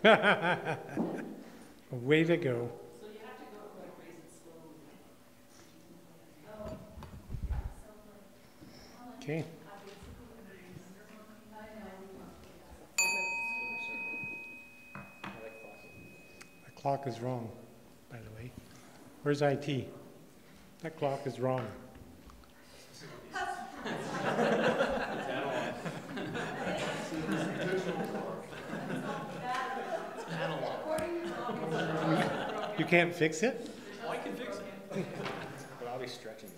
Way to go. So you have to go like raise it slowly. Okay. The clock is wrong, by the way. Where's IT? That clock is wrong. You can't fix it? Oh, I can fix it. But I'll be stretching.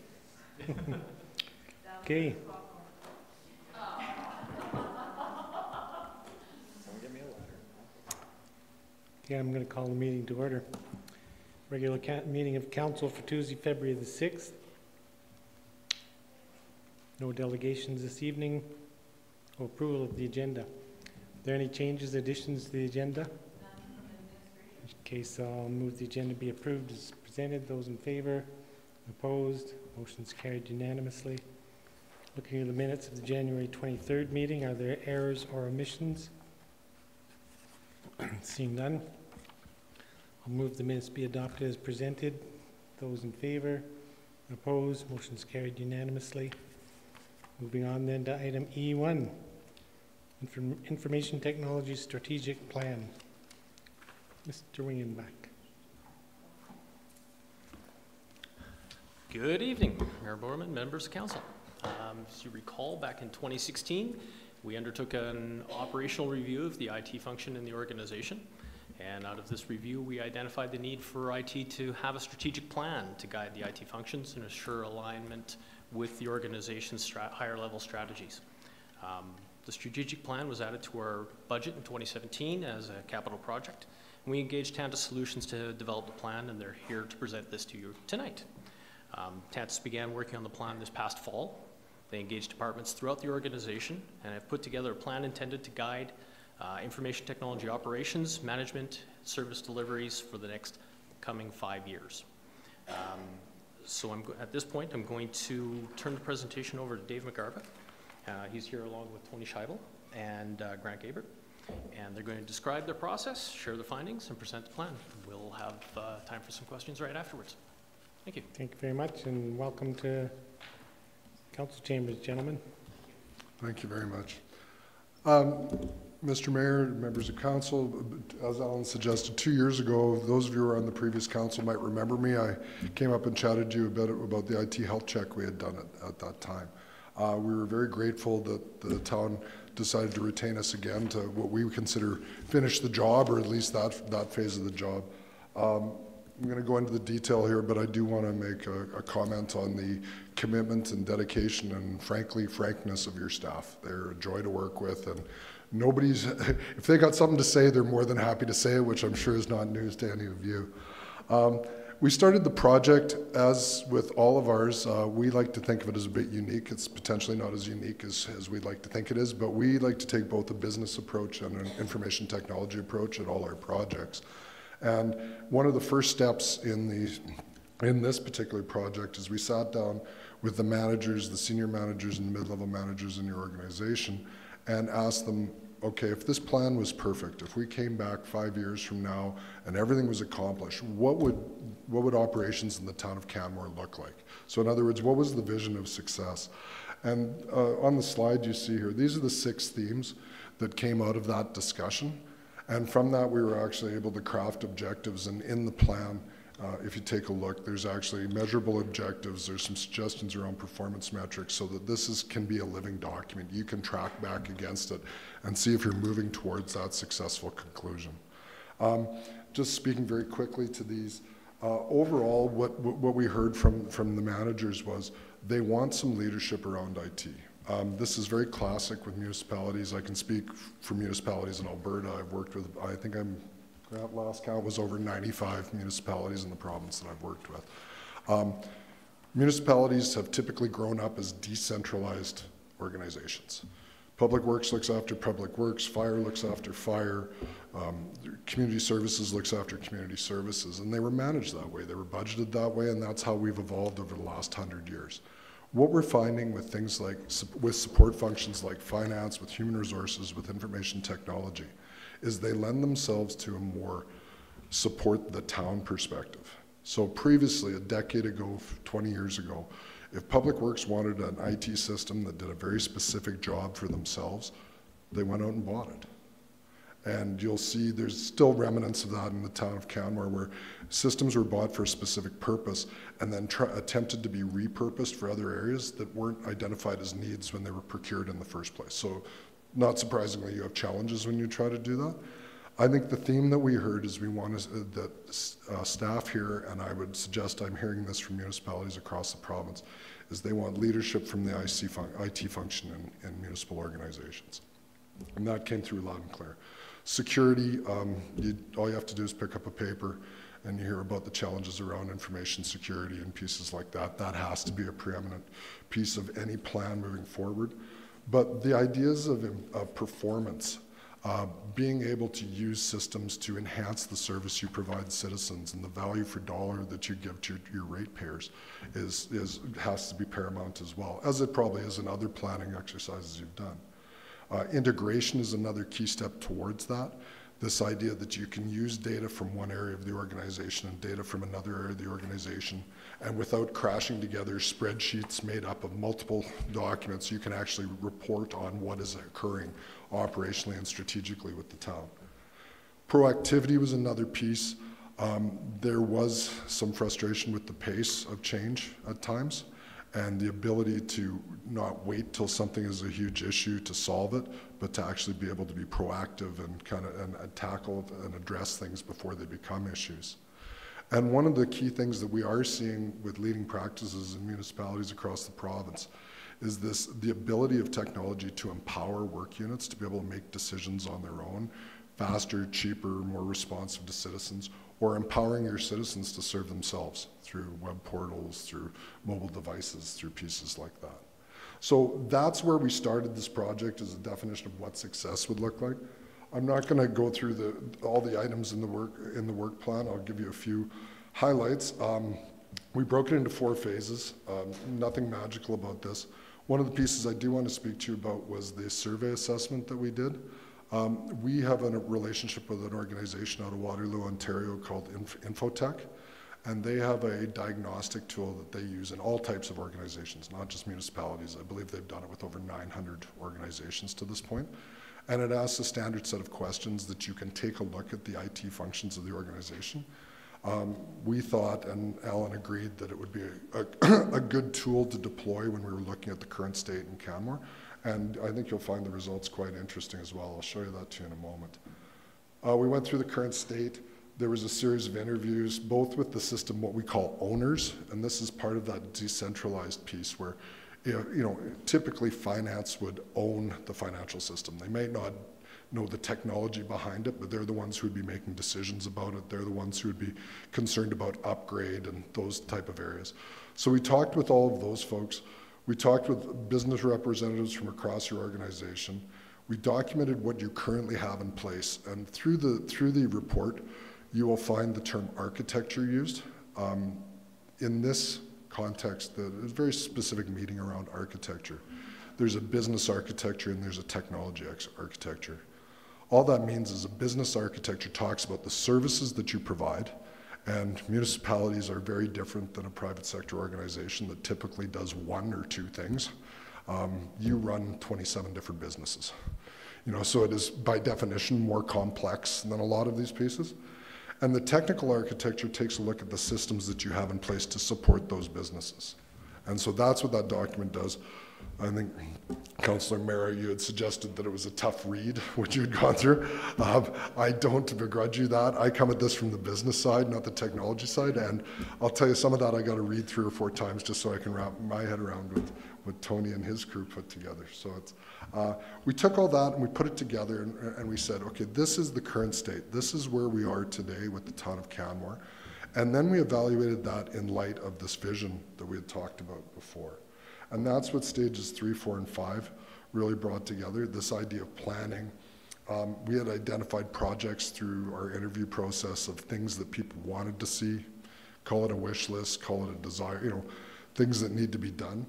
Okay. Someone get me a ladder. Okay, I'm going to call the meeting to order. Regular meeting of council for Tuesday, February the 6th. No delegations this evening. No approval of the agenda. Are there any changes, additions to the agenda? In case I'll move the agenda be approved as presented. Those in favor? Opposed? Motion's carried unanimously. Looking at the minutes of the January 23rd meeting, are there errors or omissions? Seeing none, I'll move the minutes be adopted as presented. Those in favor? Opposed? Motion's carried unanimously. Moving on then to item E1, Information Technology Strategic Plan. Mr. Wingenbach. Good evening, Mayor Borman, members of council. As you recall, back in 2016, we undertook an operational review of the IT function in the organization. And out of this review, we identified the need for IT to have a strategic plan to guide the IT functions and assure alignment with the organization's higher level strategies. The strategic plan was added to our budget in 2017 as a capital project. And we engaged Tantus Solutions to develop the plan, and they're here to present this to you tonight. Tantus began working on the plan this past fall. They engaged departments throughout the organization and have put together a plan intended to guide information technology operations, management, service deliveries for the next coming 5 years. So at this point, I'm going to turn the presentation over to Dave McGarva. He's here along with Tony Scheibel and Grant Gabert. And they're going to describe their process, share their findings, and present the plan. We'll have time for some questions right afterwards. Thank you. Thank you very much, and welcome to council chambers, gentlemen. Thank you very much. Mr. Mayor, members of council, as Alan suggested, 2 years ago, those of you who were on the previous council might remember me. I came up and chatted to you about the IT health check we had done at that time. We were very grateful that the town decided to retain us again to what we consider finish the job, or at least that phase of the job. I'm going to go into the detail here, but I do want to make a comment on the commitment and dedication and, frankly, frankness of your staff. They're a joy to work with, and nobody's, if they got something to say, they're more than happy to say it, which I'm sure is not news to any of you. We started the project, as with all of ours, we like to think of it as a bit unique. It's potentially not as unique as we'd like to think it is, but we like to take both a business approach and an information technology approach at all our projects. And one of the first steps in this particular project is we sat down with the managers, the senior managers and mid-level managers in your organization, and asked them, okay, if this plan was perfect, if we came back 5 years from now and everything was accomplished, what would operations in the town of Canmore look like? So in other words, what was the vision of success? And on the slide you see here, these are the 6 themes that came out of that discussion. And from that, we were actually able to craft objectives. And in the plan, if you take a look, there's actually measurable objectives. There's some suggestions around performance metrics so that this can be a living document. You can track back against it and see if you're moving towards that successful conclusion. Just speaking very quickly to these, overall, what we heard from the managers was they want some leadership around IT. This is very classic with municipalities. I can speak for municipalities in Alberta. I've worked with, I think that last count was over 95 municipalities in the province that I've worked with. Municipalities have typically grown up as decentralized organizations. Public Works looks after Public Works, Fire looks after Fire, Community Services looks after Community Services, and they were managed that way. They were budgeted that way, and that's how we've evolved over the last 100 years. What we're finding with things like, with support functions like finance, with human resources, with information technology, is they lend themselves to a more support the town perspective. So previously, a decade ago, 20 years ago, if Public Works wanted an IT system that did a very specific job for themselves, they went out and bought it. And you'll see there's still remnants of that in the town of Canmore, where systems were bought for a specific purpose and then attempted to be repurposed for other areas that weren't identified as needs when they were procured in the first place. So not surprisingly, you have challenges when you try to do that. I think the theme that we heard is we want that staff here, and I would suggest I'm hearing this from municipalities across the province, is they want leadership from the IT function in municipal organizations. And that came through loud and clear. Security, all you have to do is pick up a paper and you hear about the challenges around information security and pieces like that. That has to be a preeminent piece of any plan moving forward. But the ideas of performance, being able to use systems to enhance the service you provide citizens and the value for dollar that you give to your ratepayers has to be paramount as well, as it probably is in other planning exercises you've done. Integration is another key step towards that. This idea that you can use data from one area of the organization and data from another area of the organization, and without crashing together spreadsheets made up of multiple documents, you can actually report on what is occurring operationally and strategically with the town. Proactivity was another piece. There was some frustration with the pace of change at times, and the ability to not wait till something is a huge issue to solve it, but to actually be able to be proactive and and tackle and address things before they become issues. And one of the key things that we are seeing with leading practices in municipalities across the province is the ability of technology to empower work units to be able to make decisions on their own, faster, cheaper, more responsive to citizens, or empowering your citizens to serve themselves through web portals, through mobile devices, through pieces like that. So that's where we started this project, as a definition of what success would look like. I'm not going to go through all the items in the work plan. I'll give you a few highlights. We broke it into 4 phases. Nothing magical about this. One of the pieces I do want to speak to you about was the survey assessment that we did. We have a relationship with an organization out of Waterloo, Ontario called Infotech, and they have a diagnostic tool that they use in all types of organizations, not just municipalities. I believe they've done it with over 900 organizations to this point. And it asks a standard set of questions that you can take a look at the IT functions of the organization. We thought, and Alan agreed, that it would be a good tool to deploy when we were looking at the current state in Canmore. And I think you'll find the results quite interesting as well. I'll show you that to you in a moment. We went through the current state. There was a series of interviews, both with the system, what we call owners, and this is part of that decentralized piece where, typically finance would own the financial system. They may not know the technology behind it, but they're the ones who would be making decisions about it. They're the ones who would be concerned about upgrade and those type of areas. So we talked with all of those folks. We talked with business representatives from across your organization. We documented what you currently have in place, and through the report, you will find the term architecture used. In this context, there's a very specific meaning around architecture. There's a business architecture and there's a technology architecture. All that means is a business architecture talks about the services that you provide, and municipalities are very different than a private sector organization that typically does 1 or 2 things. You run 27 different businesses. So it is by definition more complex than a lot of these pieces. And the technical architecture takes a look at the systems that you have in place to support those businesses. And so that's what that document does. I think, Councillor Mara, you had suggested that it was a tough read, what you had gone through. I don't begrudge you that. I come at this from the business side, not the technology side, and I'll tell you, some of that I got to read 3 or 4 times just so I can wrap my head around with what Tony and his crew put together. So we took all that and we put it together and we said, okay, this is the current state. This is where we are today with the town of Canmore. And then we evaluated that in light of this vision that we had talked about before. And that's what stages 3, 4, and 5 really brought together, this idea of planning. We had identified projects through our interview process of things that people wanted to see, call it a wish list, call it a desire, things that need to be done.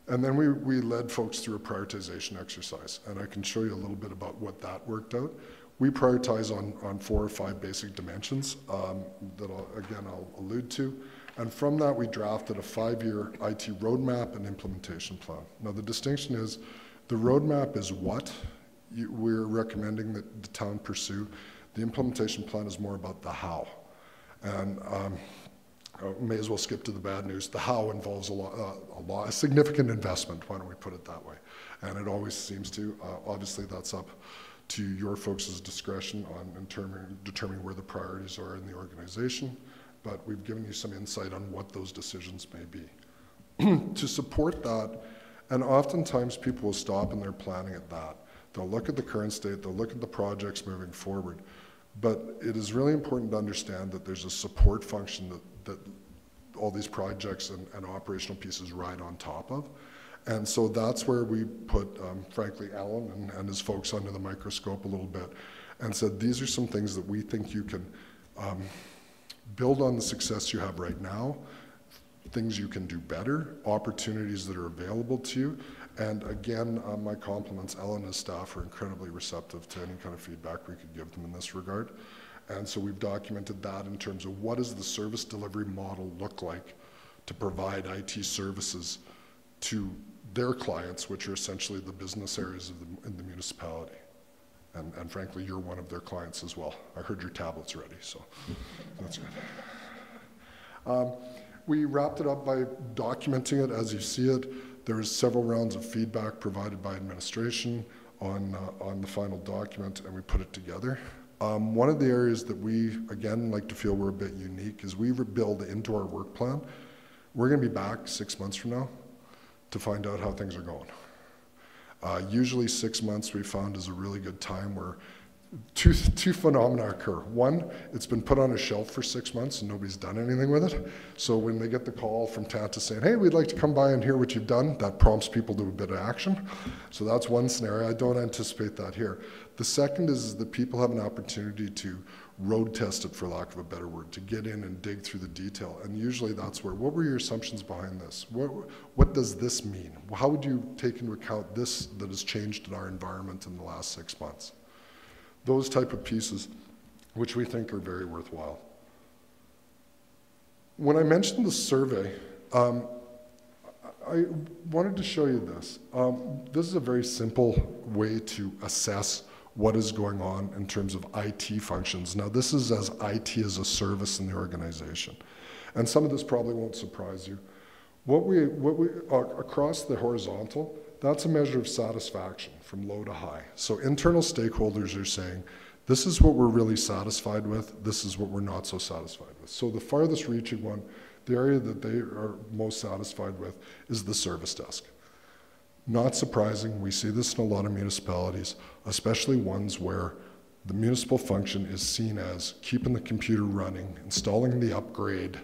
And then we led folks through a prioritization exercise, and I can show you a little bit about what that worked out. We prioritize on 4 or 5 basic dimensions that I'll allude to. And from that, we drafted a 5-year IT roadmap and implementation plan. Now, the distinction is the roadmap is what we're recommending that the town pursue. The implementation plan is more about the how. And I may as well skip to the bad news. The how involves a significant investment, why don't we put it that way? And it always seems to. Obviously, that's up to your folks' discretion on determining where the priorities are in the organization. But we've given you some insight on what those decisions may be. To support that, and oftentimes people will stop in their planning at that. They'll look at the current state, they'll look at the projects moving forward, but it is really important to understand that there's a support function that all these projects and operational pieces ride on top of. And so that's where we put, frankly, Alan and his folks under the microscope a little bit and said, these are some things that we think you can build on the success you have right now, things you can do better, opportunities that are available to you. And again, my compliments, Ellen and his staff are incredibly receptive to any kind of feedback we could give them in this regard. And so we've documented that in terms of what does the service delivery model look like to provide IT services to their clients, which are essentially the business areas in the municipality. And frankly, you're one of their clients as well. I heard your tablet's ready, so that's good. We wrapped it up by documenting it as you see it. There was several rounds of feedback provided by administration on the final document, and we put it together. One of the areas that we, again, like to feel we're a bit unique is we build into our work plan. We're going to be back 6 months from now to find out how things are going. Usually 6 months we found is a really good time where two phenomena occur. One, it's been put on a shelf for 6 months and nobody's done anything with it. So when they get the call from Tanta saying, hey, we'd like to come by and hear what you've done, that prompts people to a bit of action. So that's one scenario. I don't anticipate that here. The second is that people have an opportunity to road test it, for lack of a better word, to get in and dig through the detail. And usually that's where, what were your assumptions behind this? What does this mean? How would you take into account this that has changed in our environment in the last 6 months? Those type of pieces, which we think are very worthwhile. When I mentioned the survey, I wanted to show you this. This is a very simple way to assess what is going on in terms of IT functions. Now, this is as IT as a service in the organization. And some of this probably won't surprise you. What we across the horizontal, that's a measure of satisfaction from low to high. So internal stakeholders are saying, this is what we're really satisfied with, this is what we're not so satisfied with. So the farthest reaching one, the area that they are most satisfied with is the service desk. Not surprising, we see this in a lot of municipalities, especially ones where the municipal function is seen as keeping the computer running, installing the upgrade,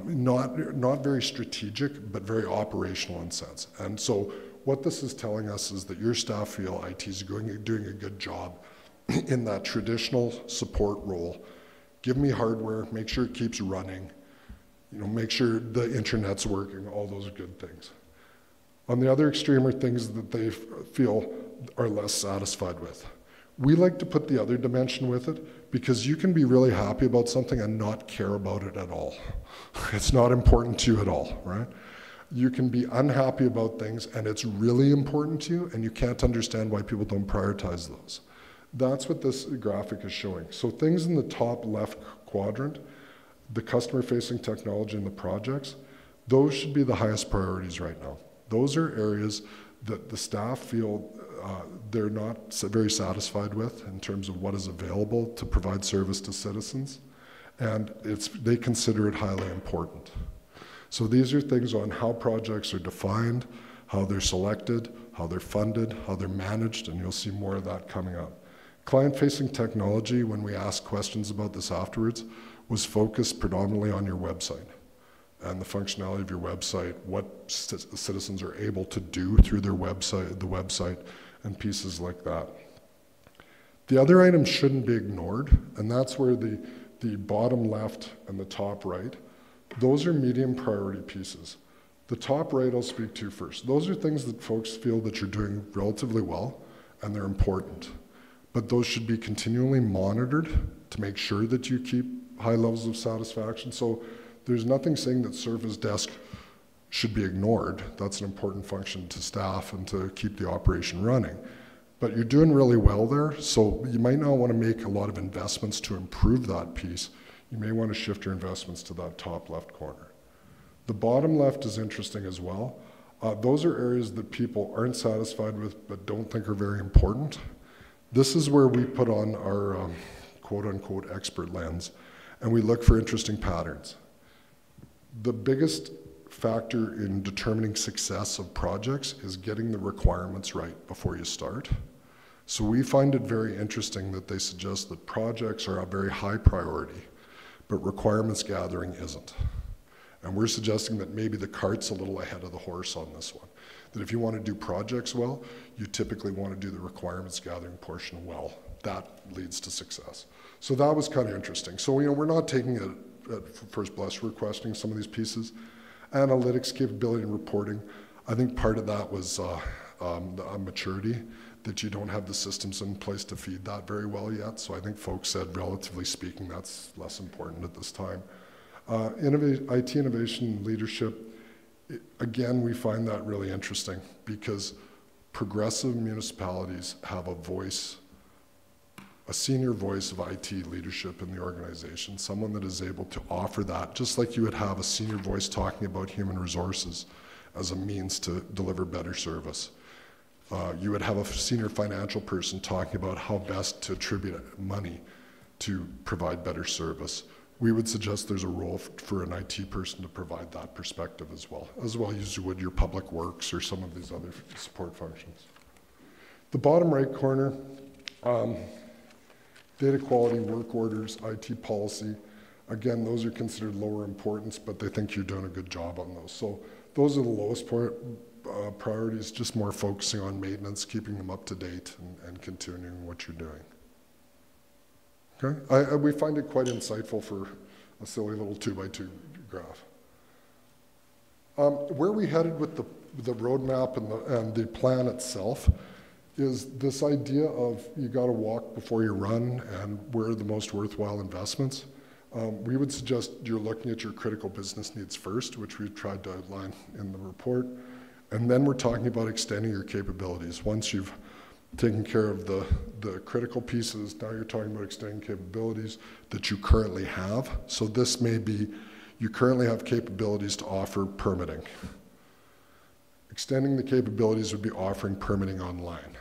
not very strategic, but very operational in sense. And so what this is telling us is that your staff feel IT is doing a good job in that traditional support role. Give me hardware, make sure it keeps running, make sure the internet's working, all those good things. On the other extreme are things that they feel are less satisfied with. We like to put the other dimension with it because you can be really happy about something and not care about it at all. It's not important to you at all, right? You can be unhappy about things and it's really important to you and you can't understand why people don't prioritize those. That's what this graphic is showing. So things in the top left quadrant, the customer-facing technology and the projects, those should be the highest priorities right now. Those are areas that the staff feel they're not very satisfied with in terms of what is available to provide service to citizens, and they consider it highly important. So these are things on how projects are defined, how they're selected, how they're funded, how they're managed, and you'll see more of that coming up. Client-facing technology, when we asked questions about this afterwards, was focused predominantly on your website and the functionality of your website, what citizens are able to do through their website, the website, and pieces like that. The other items shouldn't be ignored, and that's where the bottom left and the top right, those are medium priority pieces. The top right I'll speak to first. Those are things that folks feel that you're doing relatively well, and they're important. but those should be continually monitored to make sure that you keep high levels of satisfaction. So there's nothing saying that service desk should be ignored. That's an important function to staff and to keep the operation running. But you're doing really well there, so you might not want to make a lot of investments to improve that piece. You may want to shift your investments to that top left corner. The bottom left is interesting as well. Those are areas that people aren't satisfied with but don't think are very important. This is where we put on our quote-unquote expert lens, and we look for interesting patterns. The biggest factor in determining success of projects is getting the requirements right before you start. So we find it very interesting that they suggest that projects are a very high priority, but requirements gathering isn't. And we're suggesting that maybe the cart's a little ahead of the horse on this one. That if you want to do projects well, you typically want to do the requirements gathering portion well. That leads to success. So that was kind of interesting. So, we're not taking it at first blush, we're questioning some of these pieces. Analytics capability and reporting, I think part of that was the maturity, that you don't have the systems in place to feed that very well yet. So I think folks said, relatively speaking, that's less important at this time. IT innovation leadership, again, we find that really interesting because progressive municipalities have a voice, a senior voice of IT leadership in the organization, someone that is able to offer that, just like you would have a senior voice talking about human resources as a means to deliver better service. You would have a senior financial person talking about how best to attribute money to provide better service. We would suggest there's a role for an IT person to provide that perspective as well as you would your public works or some of these other support functions. The bottom right corner, data quality, work orders, IT policy. Again, those are considered lower importance, but they think you're doing a good job on those. So those are the lowest priorities, just more focusing on maintenance, keeping them up to date and continuing what you're doing. Okay, we find it quite insightful for a silly little 2x2 graph. Where we headed with the roadmap and the plan itself is this idea of you got to walk before you run, and where are the most worthwhile investments. We would suggest you're looking at your critical business needs first, which we've tried to outline in the report, and then we're talking about extending your capabilities. Once you've taken care of the critical pieces, now you're talking about extending capabilities that you currently have. So this may be, you currently have capabilities to offer permitting. Extending the capabilities would be offering permitting online.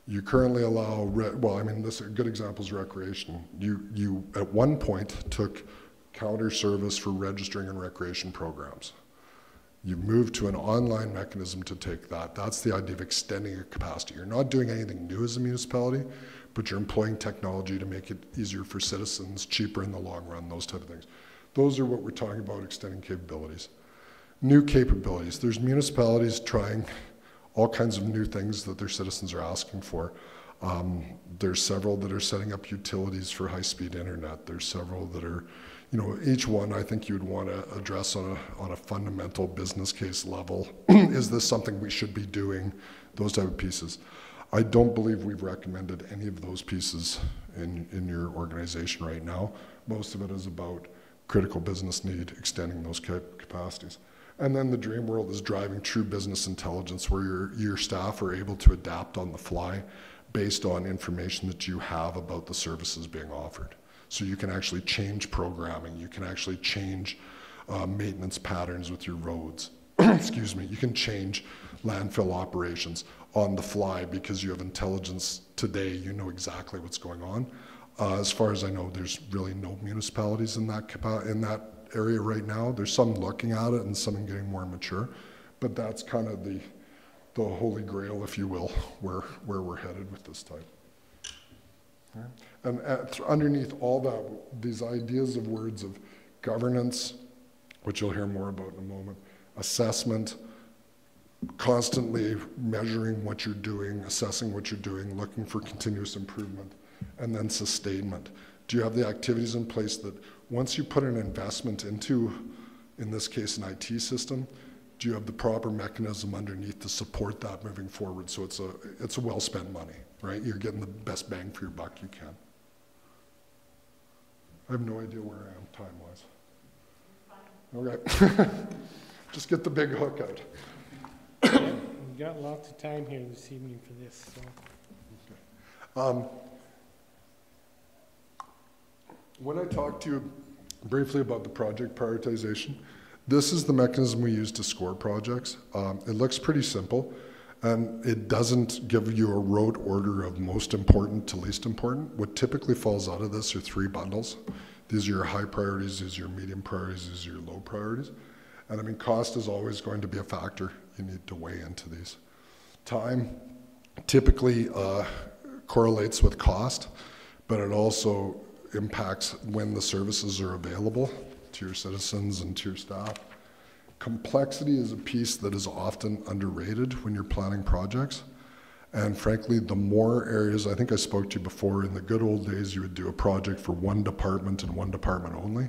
You currently allow, a good example is recreation. You at one point took counter service for registering and recreation programs. You move to an online mechanism to take that. That's the idea of extending your capacity. You're not doing anything new as a municipality, but you're employing technology to make it easier for citizens, cheaper in the long run, those type of things. Those are what we're talking about, extending capabilities. New capabilities. There's municipalities trying all kinds of new things that their citizens are asking for. There's several that are setting up utilities for high-speed internet. There's several that are, each one I think you'd want to address on a fundamental business case level. Is this something we should be doing? Those type of pieces. I don't believe we've recommended any of those pieces in your organization right now. Most of it is about critical business need, extending those capacities. And then the dream world is driving true business intelligence, where your staff are able to adapt on the fly based on information that you have about the services being offered. So you can actually change programming, you can actually change maintenance patterns with your roads. Excuse me, you can change landfill operations on the fly because you have intelligence today, you know exactly what's going on. As far as I know, there's really no municipalities in that area right now. There's some looking at it and some getting more mature, but that's kind of the holy grail, if you will, where we're headed with this type. Okay. And underneath all that, these ideas of words of governance, which you'll hear more about in a moment, assessment, constantly measuring what you're doing, assessing what you're doing, looking for continuous improvement, and then sustainment. Do you have the activities in place that once you put an investment into, in this case, an IT system, do you have the proper mechanism underneath to support that moving forward? So it's a well-spent money, right? You're getting the best bang for your buck you can. I have no idea where I am time-wise. Okay. Just get the big hook out. We've got lots of time here this evening for this, so. Okay. When I talked to you briefly about the project prioritization, this is the mechanism we use to score projects. It looks pretty simple, and it doesn't give you a rote order of most important to least important. What typically falls out of this are 3 bundles. These are your high priorities, these are your medium priorities, these are your low priorities. And I mean, cost is always going to be a factor you need to weigh into these. Time typically correlates with cost, but it also impacts when the services are available to your citizens and to your staff. Complexity is a piece that is often underrated when you're planning projects. And frankly, the more areas, I think I spoke to you before, in the good old days, you would do a project for one department and one department only.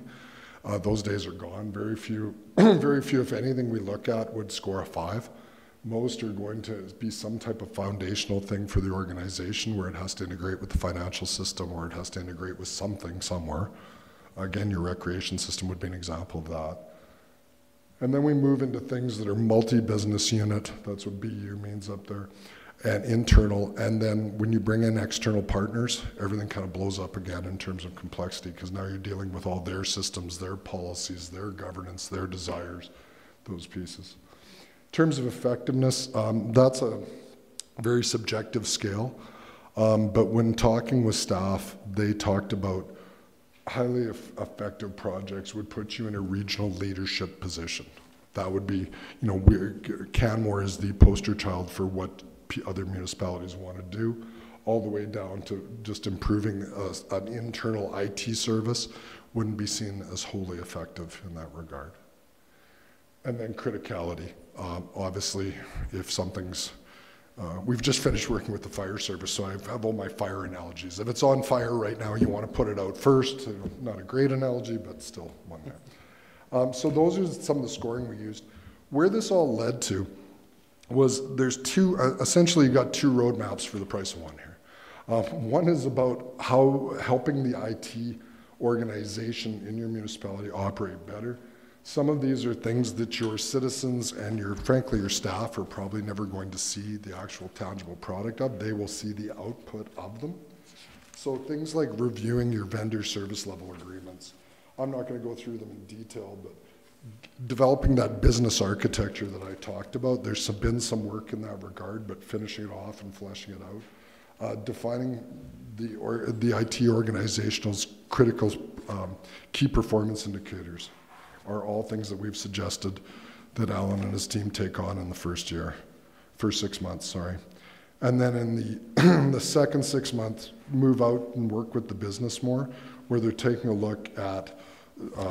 Those days are gone. Very few, if anything, we look at would score a 5. Most are going to be some type of foundational thing for the organization where it has to integrate with the financial system or it has to integrate with something somewhere. Again, your recreation system would be an example of that. And then we move into things that are multi-business unit, that's what BU means up there, and internal. And then when you bring in external partners, everything kind of blows up again in terms of complexity because now you're dealing with all their systems, their policies, their governance, their desires, those pieces. In terms of effectiveness, that's a very subjective scale. But when talking with staff, they talked about highly effective projects would put you in a regional leadership position. That would be, you know, Canmore is the poster child for what other municipalities want to do, all the way down to just improving an internal IT service wouldn't be seen as wholly effective in that regard. And then criticality. Obviously, if something's, we've just finished working with the fire service, so I have all my fire analogies. If it's on fire right now, you want to put it out first. Not a great analogy, but still one there. So those are some of the scoring we used. Where this all led to was there's two, essentially you got 2 roadmaps for the price of one here. One is about how helping the IT organization in your municipality operate better. Some of these are things that your citizens and frankly your staff are probably never going to see the actual tangible product of. They will see the output of them. So things like reviewing your vendor service level agreements. I'm not going to go through them in detail, but developing that business architecture that I talked about, there's been some work in that regard, but finishing it off and fleshing it out. Defining the IT organizational's critical key performance indicators are all things that we've suggested that Alan and his team take on in the first 6 months, sorry. And then in the second 6 months, move out and work with the business more, where they're taking a look at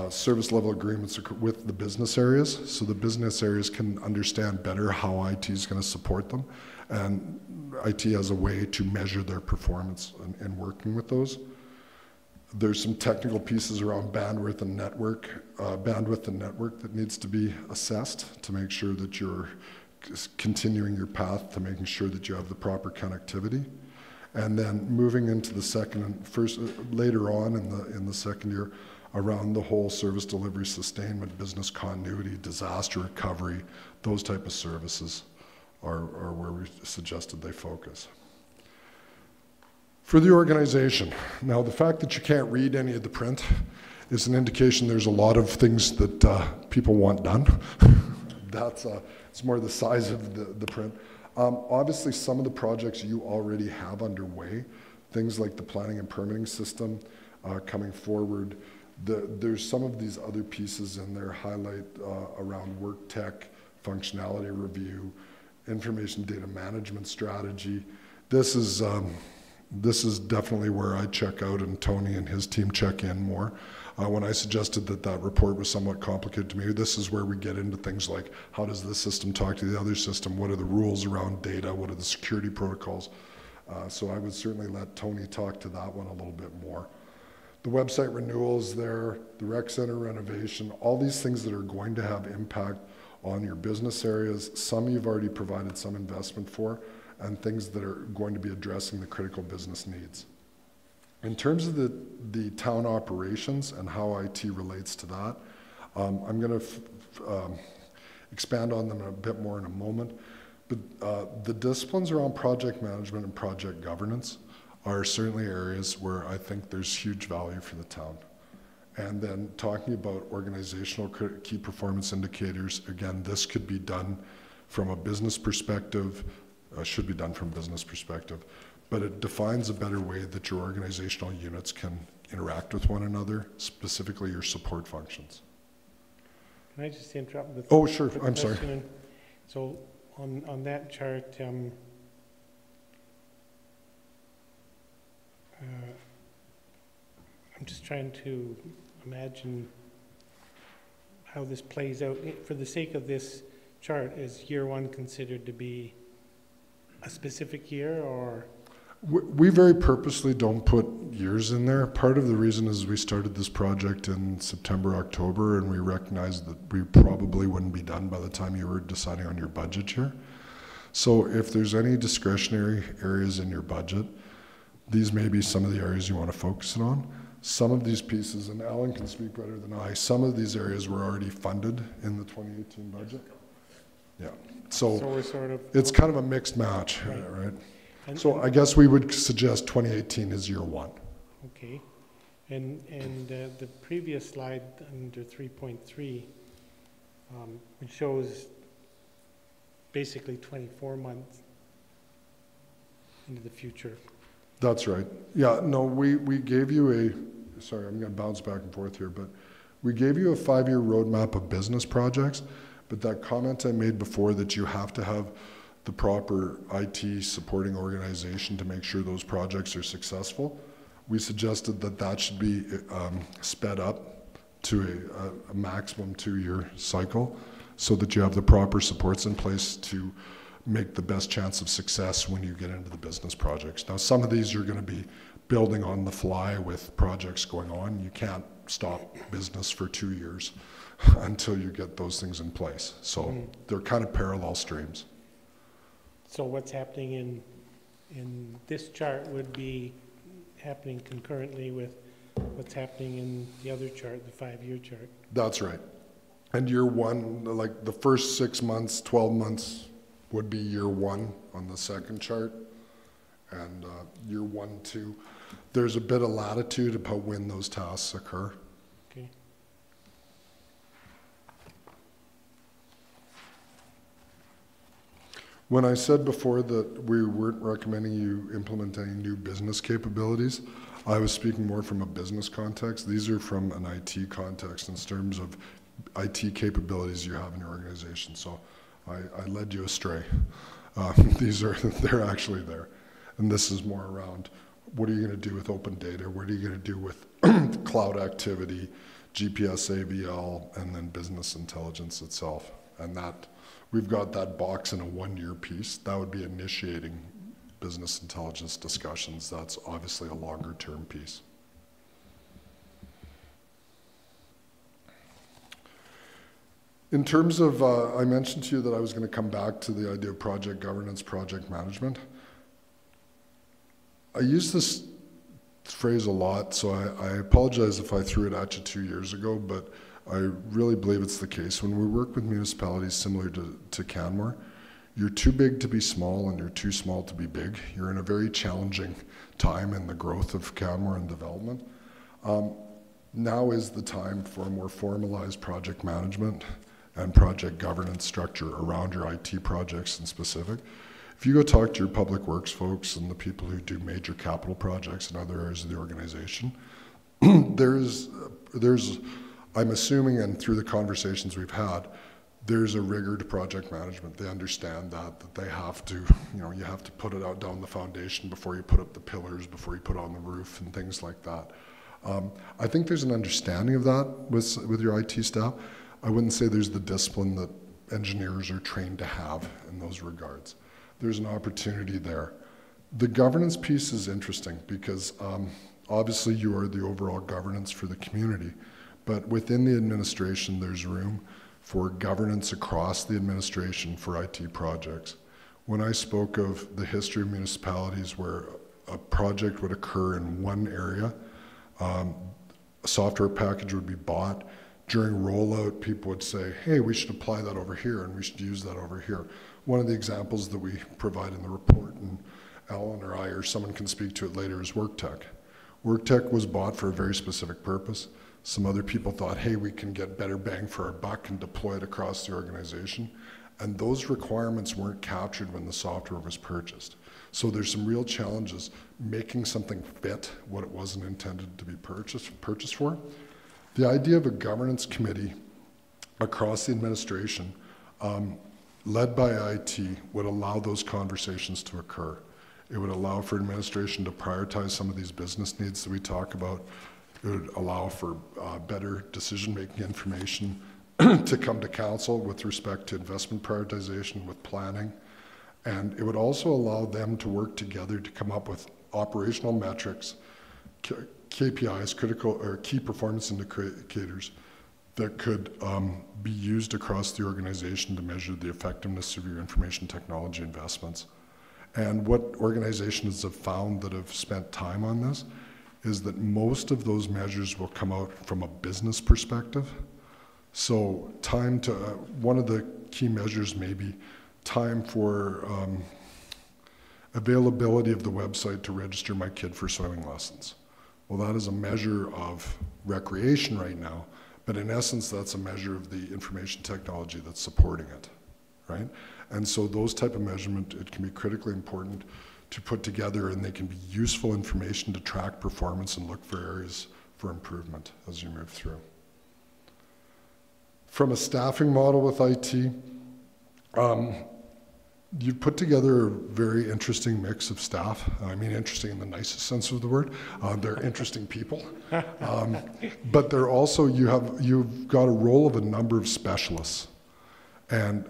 service level agreements with the business areas, so the business areas can understand better how IT is going to support them, and IT has a way to measure their performance in working with those. There's some technical pieces around bandwidth and network that needs to be assessed to make sure that you're continuing your path to making sure that you have the proper connectivity. And then moving into the second and first, later on in the second year, around the whole service delivery sustainment, business continuity, disaster recovery, those type of services are where we suggested they focus. For the organization, now the fact that you can't read any of the print is an indication there's a lot of things that people want done. It's more the size of the print. Obviously, some of the projects you already have underway, things like the planning and permitting system coming forward, there's some of these other pieces in there highlight around work tech, functionality review, information data management strategy. This is definitely where I check out and Tony and his team check in more. When I suggested that report was somewhat complicated to me, this is where we get into things like how does this system talk to the other system, what are the rules around data, what are the security protocols. So I would certainly let Tony talk to that one a little bit more. The website renewals there, the rec center renovation, all these things that are going to have impact on your business areas. Some you've already provided some investment for, and things that are going to be addressing the critical business needs. In terms of the town operations and how IT relates to that, I'm going to expand on them a bit more in a moment. But the disciplines around project management and project governance are certainly areas where I think there's huge value for the town. And then talking about organizational key performance indicators, again, this could be done from a business perspective, should be done from a business perspective, but it defines a better way that your organizational units can interact with one another, specifically your support functions. Can I just interrupt with? Oh, sure. I'm sorry. So on that chart, I'm just trying to imagine how this plays out. For the sake of this chart, is year one considered to be a specific year, or? We very purposely don't put years in there. Part of the reason is we started this project in September, October, and we recognized that we probably wouldn't be done by the time you were deciding on your budget year. So if there's any discretionary areas in your budget, these may be some of the areas you want to focus on. Some of these pieces, and Alan can speak better than I, some of these areas were already funded in the 2018 budget. Yeah, so we're sort of, it's kind of a mixed match, right? So I guess we would suggest 2018 is year one. Okay, and the previous slide under 3.3, it shows basically 24 months into the future. That's right. Yeah, no, we gave you a, sorry, I'm going to bounce back and forth here, but we gave you a 5-year roadmap of business projects, but that comment I made before that you have to have the proper IT supporting organization to make sure those projects are successful, we suggested that that should be sped up to a maximum 2-year cycle so that you have the proper supports in place to make the best chance of success when you get into the business projects. Now, some of these you're going to be building on the fly with projects going on. You can't stop business for 2 years until you get those things in place. So they're kind of parallel streams. So what's happening in this chart would be happening concurrently with what's happening in the other chart, the 5-year chart. That's right. And year one, like the first 6 months, 12 months would be year one on the second chart. And year 1, 2, there's a bit of latitude about when those tasks occur. Okay. When I said before that we weren't recommending you implement any new business capabilities, I was speaking more from a business context. These are from an IT context in terms of IT capabilities you have in your organization. So I led you astray. They're actually there. And this is more around what are you going to do with open data? What are you going to do with cloud activity, GPS, AVL, and then business intelligence itself? And that we've got that box in a 1-year piece. That would be initiating business intelligence discussions. That's obviously a longer term piece. In terms of, I mentioned to you that I was going to come back to the idea of project governance, project management. I use this phrase a lot, so I apologize if I threw it at you 2 years ago, but I really believe it's the case. When we work with municipalities similar to Canmore, you're too big to be small and you're too small to be big. You're in a very challenging time in the growth of Canmore and development. Now is the time for a more formalized project management and project governance structure around your IT projects in specific. If you go talk to your public works folks and the people who do major capital projects in other areas of the organization, there's I'm assuming, and through the conversations we've had, there's a rigor to project management. They understand that they have to, you have to put it out down the foundation before you put up the pillars, before you put on the roof and things like that. I think there's an understanding of that with your IT staff. I wouldn't say there's the discipline that engineers are trained to have in those regards. There's an opportunity there. The governance piece is interesting because obviously you are the overall governance for the community, but within the administration there's room for governance across the administration for IT projects. When I spoke of the history of municipalities where a project would occur in one area, a software package would be bought. During rollout, people would say, hey, we should apply that over here and we should use that over here. One of the examples that we provide in the report, and Alan or I or someone can speak to it later, is WorkTech. WorkTech was bought for a very specific purpose. Some other people thought, hey, we can get better bang for our buck and deploy it across the organization. And those requirements weren't captured when the software was purchased. So there's some real challenges making something fit what it wasn't intended to be purchased for. The idea of a governance committee across the administration led by IT would allow those conversations to occur. It would allow for administration to prioritize some of these business needs that we talk about. It would allow for better decision-making information to come to council with respect to investment prioritization, with planning. And it would also allow them to work together to come up with operational metrics, KPIs, critical or key performance indicators that could be used across the organization to measure the effectiveness of your information technology investments. And what organizations have found that have spent time on this is that most of those measures will come out from a business perspective. So time to, one of the key measures may be time for availability of the website to register my kid for swimming lessons. Well, that is a measure of recreation right now, but in essence, that's a measure of the information technology that's supporting it, right? And so those type of measurement, it can be critically important to put together, and they can be useful information to track performance and look for areas for improvement as you move through. From a staffing model with IT, you've put together a very interesting mix of staff. I mean, interesting in the nicest sense of the word. They're interesting people. But they're also, you've got a role of a number of specialists, and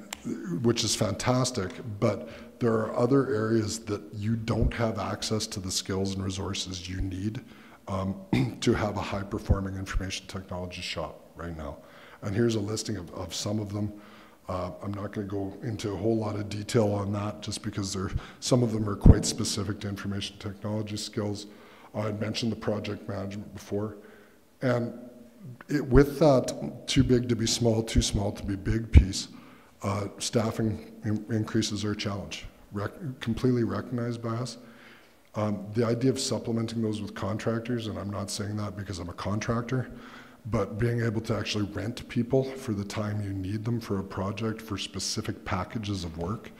which is fantastic, but there are other areas that you don't have access to the skills and resources you need to have a high-performing information technology shop right now. And here's a listing of some of them. I'm not going to go into a whole lot of detail on that just because some of them are quite specific to information technology skills. I had mentioned the project management before. And with that too big to be small, too small to be big piece, staffing increases are a challenge, completely recognized by us. The idea of supplementing those with contractors, and I'm not saying that because I'm a contractor, but being able to actually rent people for the time you need them for a project for specific packages of work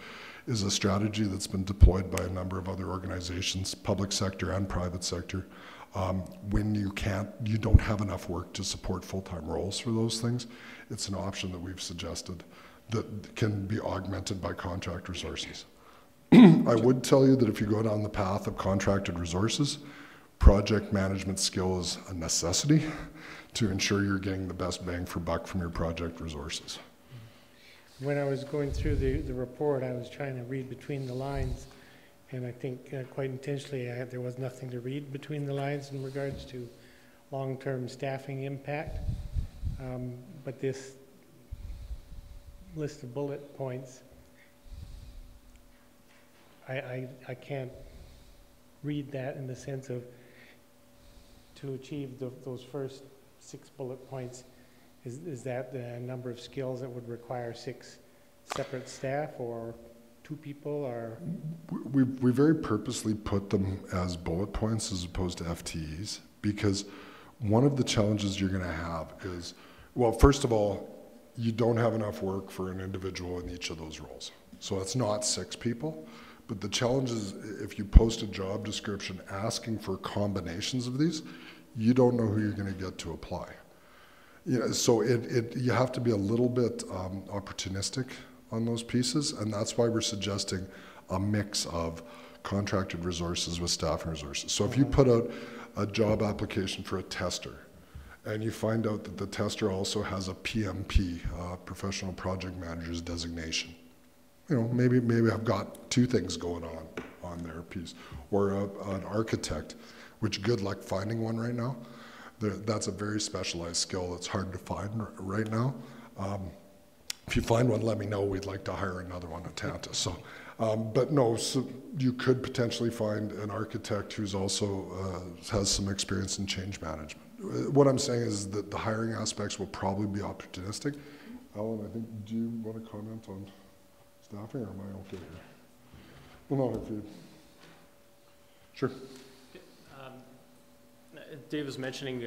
is a strategy that's been deployed by a number of other organizations, public sector and private sector. When you don't have enough work to support full-time roles for those things, it's an option that we've suggested that can be augmented by contract resources. I would tell you that if you go down the path of contracted resources, project management skill is a necessity to ensure you're getting the best bang for buck from your project resources. When I was going through the report, I was trying to read between the lines, and I think quite intentionally there was nothing to read between the lines in regards to long-term staffing impact. But this list of bullet points, I can't read that in the sense of to achieve those first 6 bullet points. Is that the number of skills that would require 6 separate staff or 2 people, or? We very purposely put them as bullet points as opposed to FTEs, because one of the challenges you're going to have is, well, first of all, you don't have enough work for an individual in each of those roles. So it's not 6 people, but the challenge is if you post a job description asking for combinations of these, you don't know who you're going to get to apply. You know, so you have to be a little bit opportunistic on those pieces, and that's why we're suggesting a mix of contracted resources with staffing resources. So if you put out a job application for a tester, and you find out that the tester also has a PMP, professional project manager's designation, you know, maybe I've got 2 things going on their piece, or an architect, which good luck finding one right now. That's a very specialized skill that's hard to find right now. if you find one, let me know. We'd like to hire another one at Tanta. So, but no, so you could potentially find an architect who's also has some experience in change management. What I'm saying is that the hiring aspects will probably be opportunistic. Alan, I think, do you want to comment on staffing, or am I okay here? Well, no, if you, sure. Dave was mentioning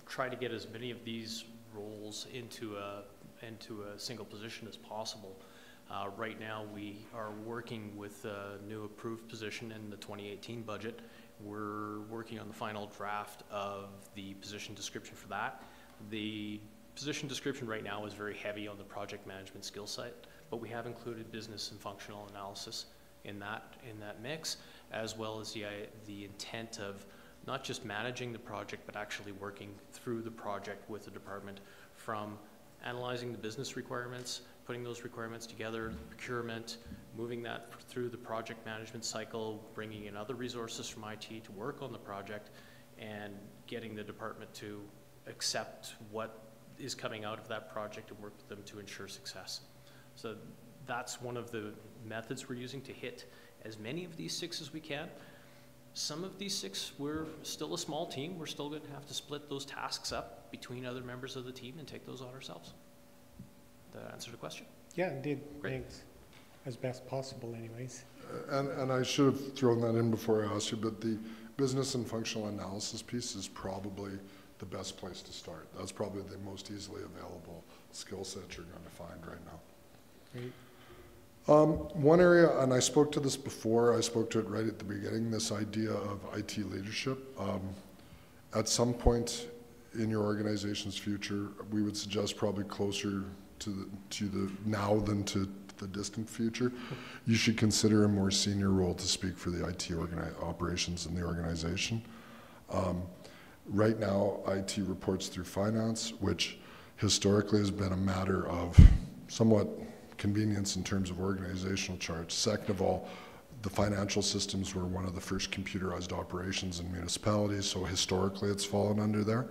try to get as many of these roles into a single position as possible. Right now, we are working with a new approved position in the 2018 budget. We're working on the final draft of the position description for that. The position description right now is very heavy on the project management skill set, but we have included business and functional analysis in that mix, as well as the intent of not just managing the project, but actually working through the project with the department, from analyzing the business requirements, putting those requirements together, procurement, moving that through the project management cycle, bringing in other resources from IT to work on the project, and getting the department to accept what is coming out of that project and work with them to ensure success. So that's one of the methods we're using to hit as many of these 6 as we can. Some of these 6, we're still a small team. We're still going to have to split those tasks up between other members of the team and take those on ourselves. That answer the question? Yeah, it did. Great. Thanks. As best possible anyways. And I should have thrown that in before I asked you, but the business and functional analysis piece is probably the best place to start. That's probably the most easily available skill set you're going to find right now. Great. One area, and I spoke to this before, I spoke to it right at the beginning, this idea of IT leadership. At some point in your organization's future, we would suggest probably closer to the now than to the distant future, you should consider a more senior role to speak for the IT operations in the organization. Right now, IT reports through finance, which historically has been a matter of somewhat convenience in terms of organizational charge. Second of all, the financial systems were one of the first computerized operations in municipalities, so historically it's fallen under there.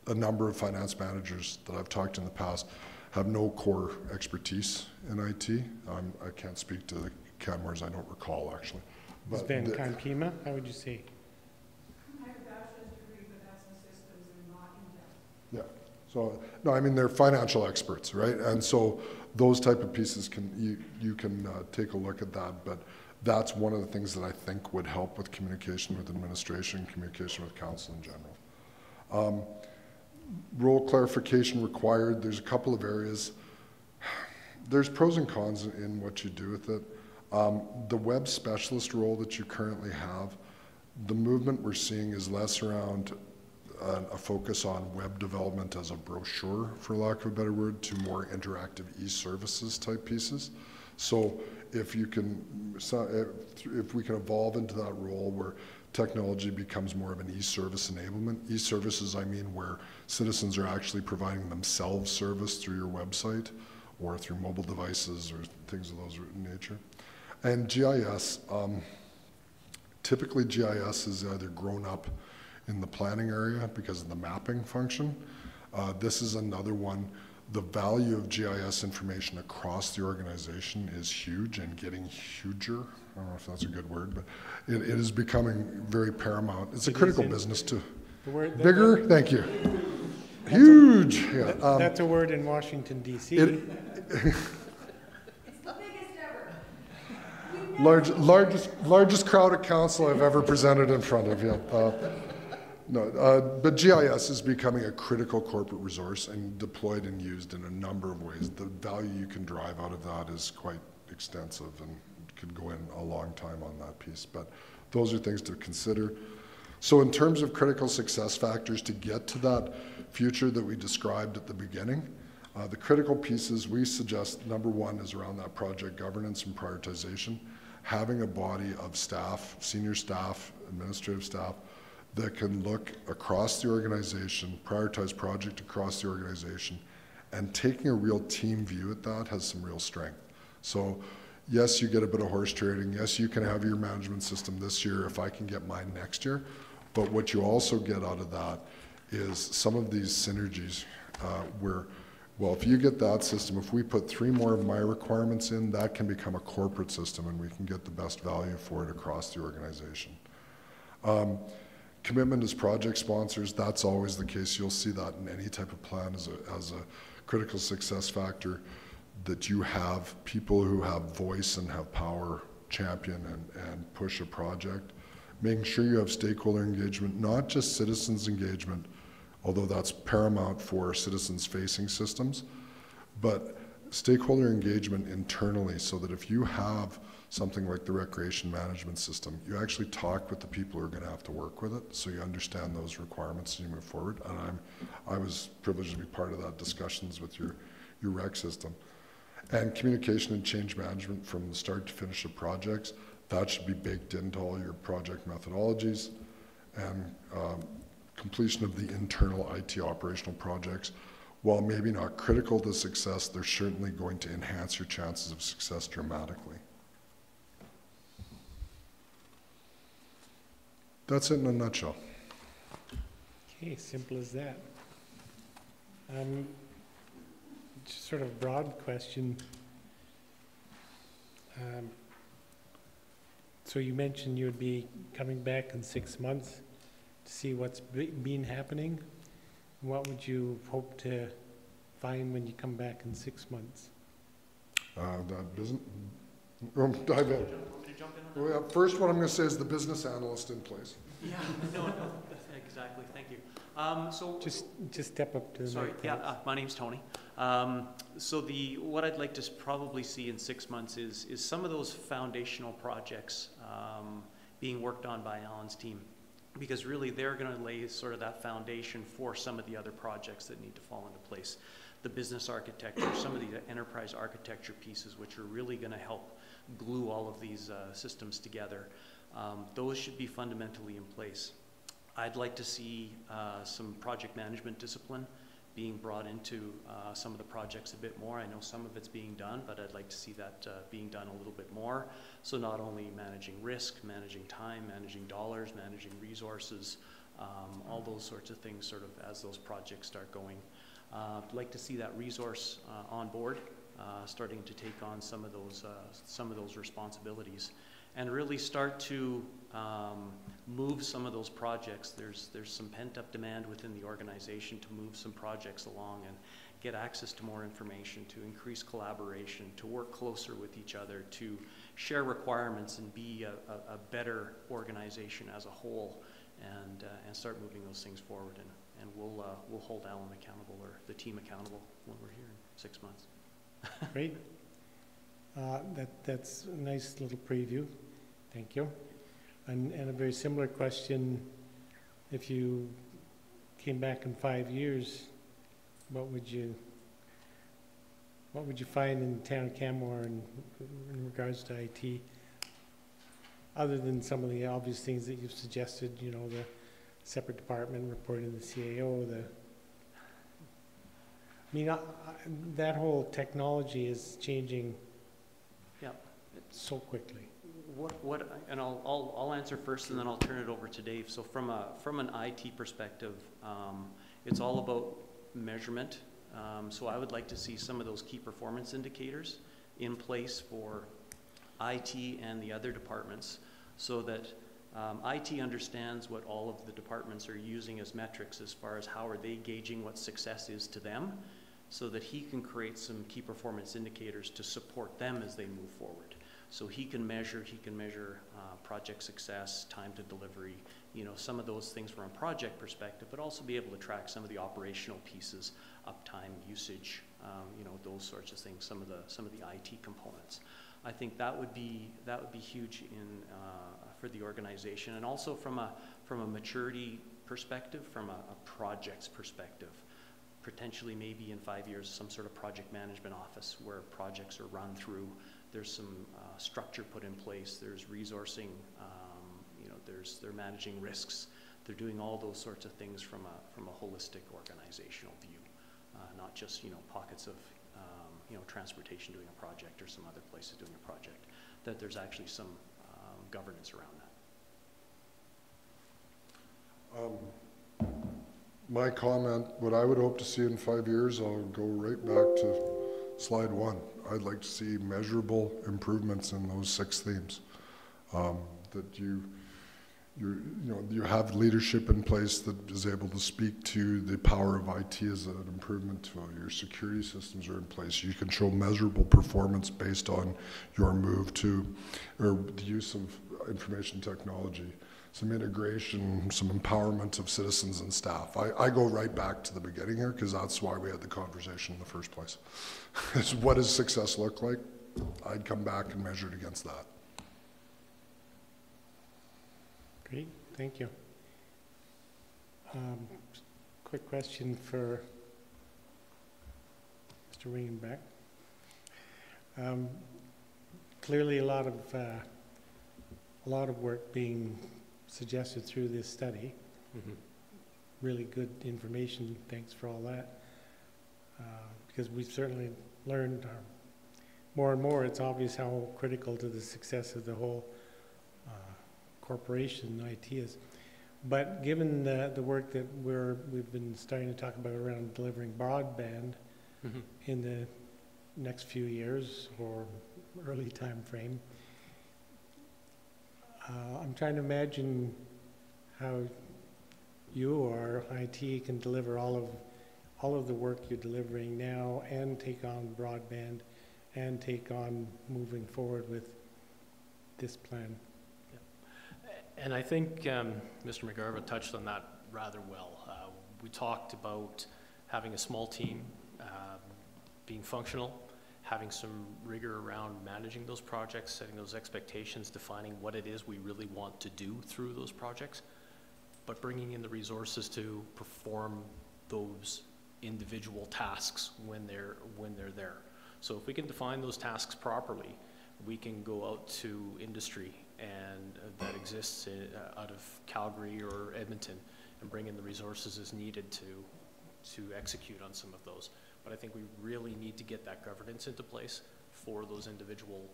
A number of finance managers that I've talked to in the past have no core expertise in IT. I can't speak to the Canmores, I don't recall actually. But Sven Kankima, how would you say? I have a bachelor's degree, but that's in systems and not in depth. Yeah, so, no, I mean, they're financial experts, right? And so those type of pieces you can take a look at that, but that's one of the things that I think would help with communication with administration, communication with council in general. Role clarification required. There's a couple of areas. There's pros and cons in what you do with it. The web specialist role that you currently have, the movement we're seeing is less around a focus on web development as a brochure, for lack of a better word, to more interactive e-services type pieces. So if we can evolve into that role where technology becomes more of an e-service enablement. E-services, I mean, where citizens are actually providing themselves service through your website or through mobile devices or things of those nature. And GIS, typically GIS is either grown up in the planning area because of the mapping function. This is another one. The value of GIS information across the organization is huge and getting huger. I don't know if that's a good word, but it is becoming very paramount. It's a critical business too. Bigger? Thank you. Huge. Yeah. That's a word in Washington, D.C. It's the biggest ever. Largest crowd at council I've ever presented in front of. Yeah. But GIS is becoming a critical corporate resource and deployed and used in a number of ways. The value you can drive out of that is quite extensive and could go in a long time on that piece. But those are things to consider. So in terms of critical success factors to get to that future that we described at the beginning, the critical pieces we suggest, number one, is around that project governance and prioritization. Having a body of staff, senior staff, administrative staff, that can look across the organization, prioritize project across the organization, and taking a real team view at that has some real strength. So yes, you get a bit of horse trading. Yes, you can have your management system this year if I can get mine next year. But what you also get out of that is some of these synergies where Well, if you get that system, if we put 3 more of my requirements in, that can become a corporate system and we can get the best value for it across the organization. Commitment as project sponsors, that's always the case. You'll see that in any type of plan as a critical success factor, that you have people who have voice and have power champion and push a project. Making sure you have stakeholder engagement, not just citizens engagement, although that's paramount for citizens-facing systems, but stakeholder engagement internally, so that if you have something like the recreation management system, you actually talk with the people who are going to have to work with it, so you understand those requirements and you move forward. And I was privileged to be part of that discussions with your rec system. And communication and change management from the start to finish of projects, that should be baked into all your project methodologies. And completion of the internal IT operational projects, while maybe not critical to success, they're certainly going to enhance your chances of success dramatically. That's it in a nutshell. Okay, simple as that. Just sort of broad question. So you mentioned you would be coming back in 6 months to see what's been happening. What would you hope to find when you come back in 6 months? That business. Dive in. Well, first, what I'm going to say is the business analyst in place. Yeah, no, exactly. Thank you. So just step up to the sorry. mic. Yeah, my name's Tony. So what I'd like to probably see in 6 months is some of those foundational projects being worked on by Alan's team, because really they're going to lay sort of that foundation for some of the other projects that need to fall into place. The business architecture, some of the enterprise architecture pieces, which are really going to help glue all of these systems together. Those should be fundamentally in place. I'd like to see some project management discipline being brought into some of the projects a bit more. I know some of it's being done, but I'd like to see that being done a little bit more. So not only managing risk, managing time, managing dollars, managing resources, all those sorts of things sort of as those projects start going. I'd like to see that resource on board, starting to take on some of those responsibilities, and really start to move some of those projects. There's some pent-up demand within the organization to move some projects along and get access to more information, to increase collaboration, to work closer with each other, to share requirements and be a better organization as a whole, and start moving those things forward. And we'll hold Alan accountable, or the team accountable, when we're here in 6 months. Great. That's a nice little preview. Thank you. And a very similar question, if you came back in 5 years, what would you find in the town of Canmore in regards to IT, other than some of the obvious things that you've suggested, you know, the separate department reporting to the CAO, that whole technology is changing so quickly. And I'll answer first, and then I'll turn it over to Dave. So from an IT perspective, it's all about measurement. So I would like to see some of those key performance indicators in place for IT and the other departments, so that IT understands what all of the departments are using as metrics as far as how are they gauging what success is to them, so that he can create some key performance indicators to support them as they move forward. So he can measure project success, time to delivery, you know, some of those things from a project perspective, but also be able to track some of the operational pieces, uptime, usage, you know, those sorts of things, some of the IT components. I think that would be huge for the organization, and also from a maturity perspective, from a projects perspective. Potentially, maybe in 5 years, some sort of project management office where projects are run through. There's some structure put in place. There's resourcing. You know, they're managing risks. They're doing all those sorts of things from a holistic organizational view, not just, you know, pockets of you know, transportation doing a project or some other places doing a project. That there's actually some governance around that. My comment, what I would hope to see in 5 years, I'll go right back to slide 1. I'd like to see measurable improvements in those 6 themes. That you have leadership in place that is able to speak to the power of IT as an improvement tool. Your security systems are in place. You can show measurable performance based on your move to, or the use of information technology, some integration, some empowerment of citizens and staff. I go right back to the beginning here because that's why we had the conversation in the first place. What does success look like? I'd come back and measure it against that. Great, thank you. Quick question for Mr. Wingenbeck. Clearly a lot of work being suggested through this study. Mm-hmm. Really good information, thanks for all that. Because we've certainly learned more and more, it's obvious how critical to the success of the whole corporation IT is. But given the work that we've been starting to talk about around delivering broadband Mm-hmm. in the next few years or early time frame, I'm trying to imagine how you or IT can deliver all of the work you're delivering now and take on broadband and take on moving forward with this plan. And I think Mr. McGarva touched on that rather well. We talked about having a small team, being functional, having some rigor around managing those projects, setting those expectations, defining what it is we really want to do through those projects, but bringing in the resources to perform those individual tasks when they're there. So if we can define those tasks properly, we can go out to industry and that exists out of Calgary or Edmonton and bring in the resources as needed to execute on some of those. But I think we really need to get that governance into place for those individual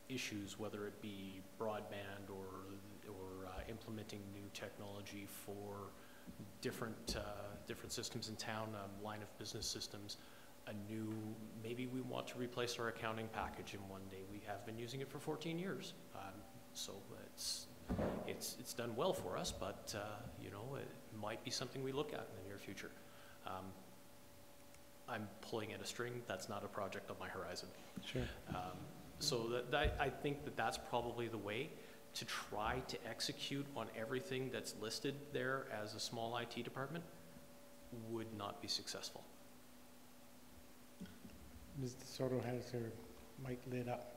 issues, whether it be broadband or implementing new technology for different systems in town, line of business systems. Maybe we want to replace our accounting package in one day. We have been using it for 14 years. So it's done well for us, but it might be something we look at in the near future. I'm pulling at a string. That's not a project on my horizon. Sure. So I think that's probably the way to try to execute on everything that's listed there as a small IT department would not be successful. Ms. DeSoto has her mic lit up.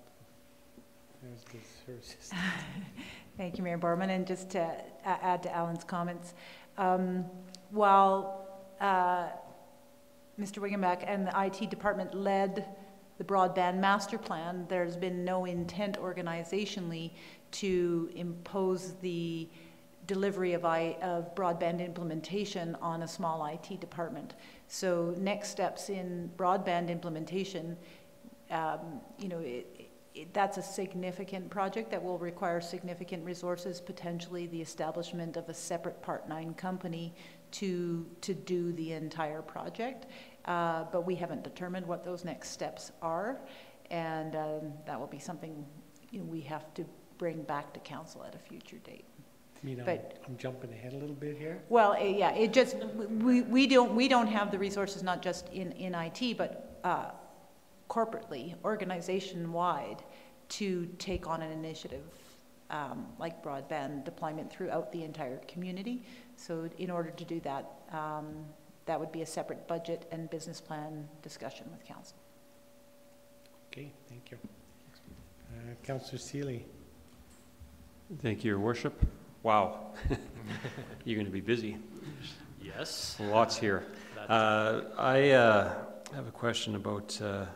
There's her assistant. Thank you, Mayor Borman. And just to add to Alan's comments, while Mr. Wingenbeck and the IT department led the broadband master plan, there's been no intent organizationally to impose the delivery of broadband implementation on a small IT department. So next steps in broadband implementation, that's a significant project that will require significant resources, potentially the establishment of a separate Part 9 company to do the entire project. But we haven't determined what those next steps are, and that will be something we have to bring back to council at a future date. I'm jumping ahead a little bit here. Well, yeah, it just we don't have the resources, not just in IT, but corporately, organization-wide, to take on an initiative like broadband deployment throughout the entire community. So in order to do that, that would be a separate budget and business plan discussion with council. Okay, thank you. Councillor Seeley. Thank you, Your Worship. Wow, you're going to be busy. Yes. Lots here. I have a question about the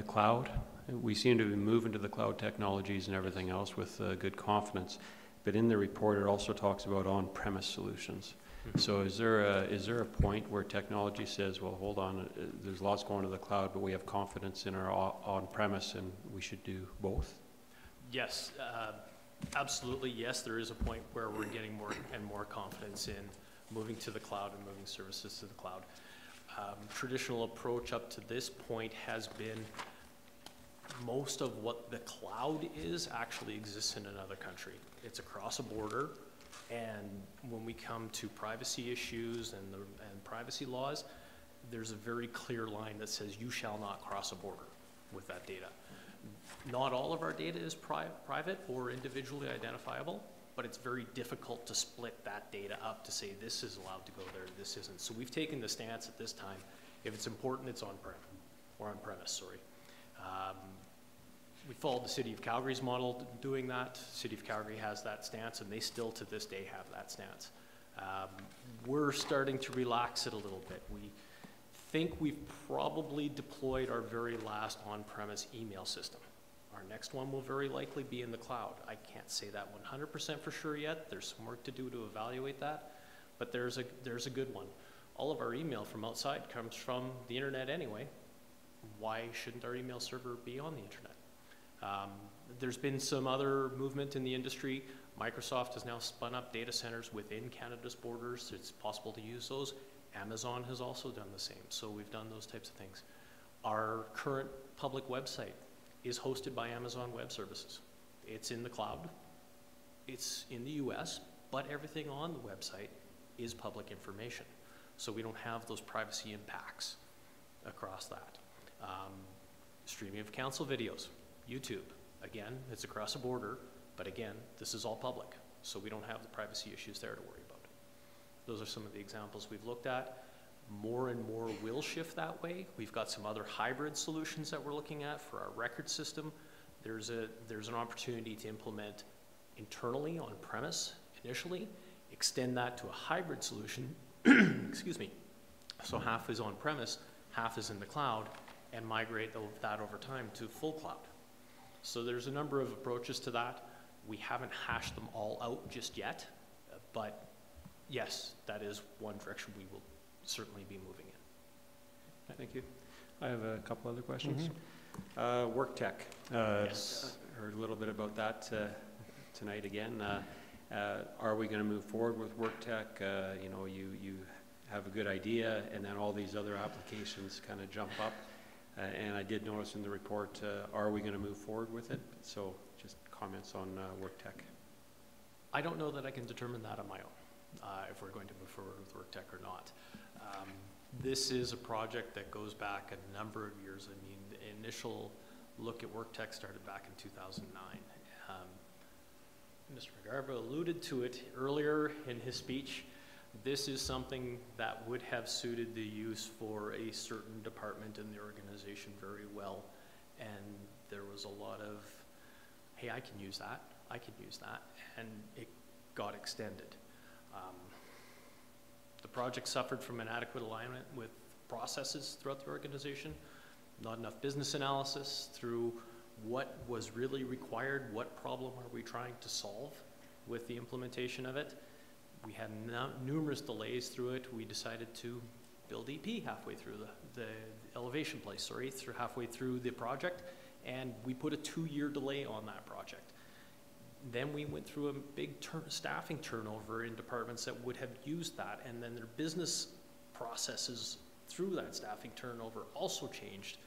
cloud. We seem to be moving to the cloud technologies and everything else with good confidence, but in the report it also talks about on-premise solutions. Mm-hmm. So is there a point where technology says, well, hold on, there's lots going to the cloud, but we have confidence in our on-premise and we should do both? Yes, absolutely. Yes, there is a point where we're getting more and more confidence in moving to the cloud and moving services to the cloud. Traditional approach up to this point has been most of what the cloud is actually exists in another country. It's across a border, and when we come to privacy issues and privacy laws, there's a very clear line that says you shall not cross a border with that data. Not all of our data is private or individually identifiable, but it's very difficult to split that data up to say this is allowed to go there, this isn't. So we've taken the stance at this time, if it's important, it's on-prem, or on-premise, sorry. We followed the City of Calgary's model doing that. City of Calgary has that stance, and they still to this day have that stance. We're starting to relax it a little bit. We think we've probably deployed our very last on-premise email system. Our next one will very likely be in the cloud. I can't say that 100% for sure yet. There's some work to do to evaluate that, but there's a good one. All of our email from outside comes from the internet anyway. Why shouldn't our email server be on the internet? There's been some other movement in the industry. Microsoft has now spun up data centers within Canada's borders. It's possible to use those. Amazon has also done the same, so we've done those types of things. Our current public website is hosted by Amazon Web Services. It's in the cloud. It's in the US, but everything on the website is public information. So we don't have those privacy impacts across that. Streaming of council videos, YouTube. Again, it's across a border, but again, this is all public. So we don't have the privacy issues there to worry about. Those are some of the examples we've looked at. More and more will shift that way. We've got some other hybrid solutions that we're looking at for our record system. There's an opportunity to implement internally on premise initially, extend that to a hybrid solution, excuse me, so half is on premise, half is in the cloud, and migrate that over time to full cloud. So there's a number of approaches to that. We haven't hashed them all out just yet, but yes, that is one direction we will certainly be moving in. Thank you. I have a couple other questions. Work tech. Yes. Heard a little bit about that tonight again. Are we going to move forward with work tech? You know, you have a good idea, and then all these other applications kind of jump up. And I did notice in the report, are we going to move forward with it? So just comments on work tech. I don't know that I can determine that on my own, if we're going to move forward with work tech or not. This is a project that goes back a number of years. I mean, the initial look at work tech started back in 2009. Mr. McGarva alluded to it earlier in his speech. This is something that would have suited the use for a certain department in the organization very well. And there was a lot of, hey, I can use that, I can use that, and it got extended. The project suffered from inadequate alignment with processes throughout the organization, not enough business analysis through what was really required, what problem are we trying to solve with the implementation of it. We had numerous delays through it. We decided to build EP halfway through the elevation place, sorry, halfway through the project, and we put a 2-year delay on that project. Then we went through a big staffing turnover in departments that would have used that, and then their business processes through that staffing turnover also changed.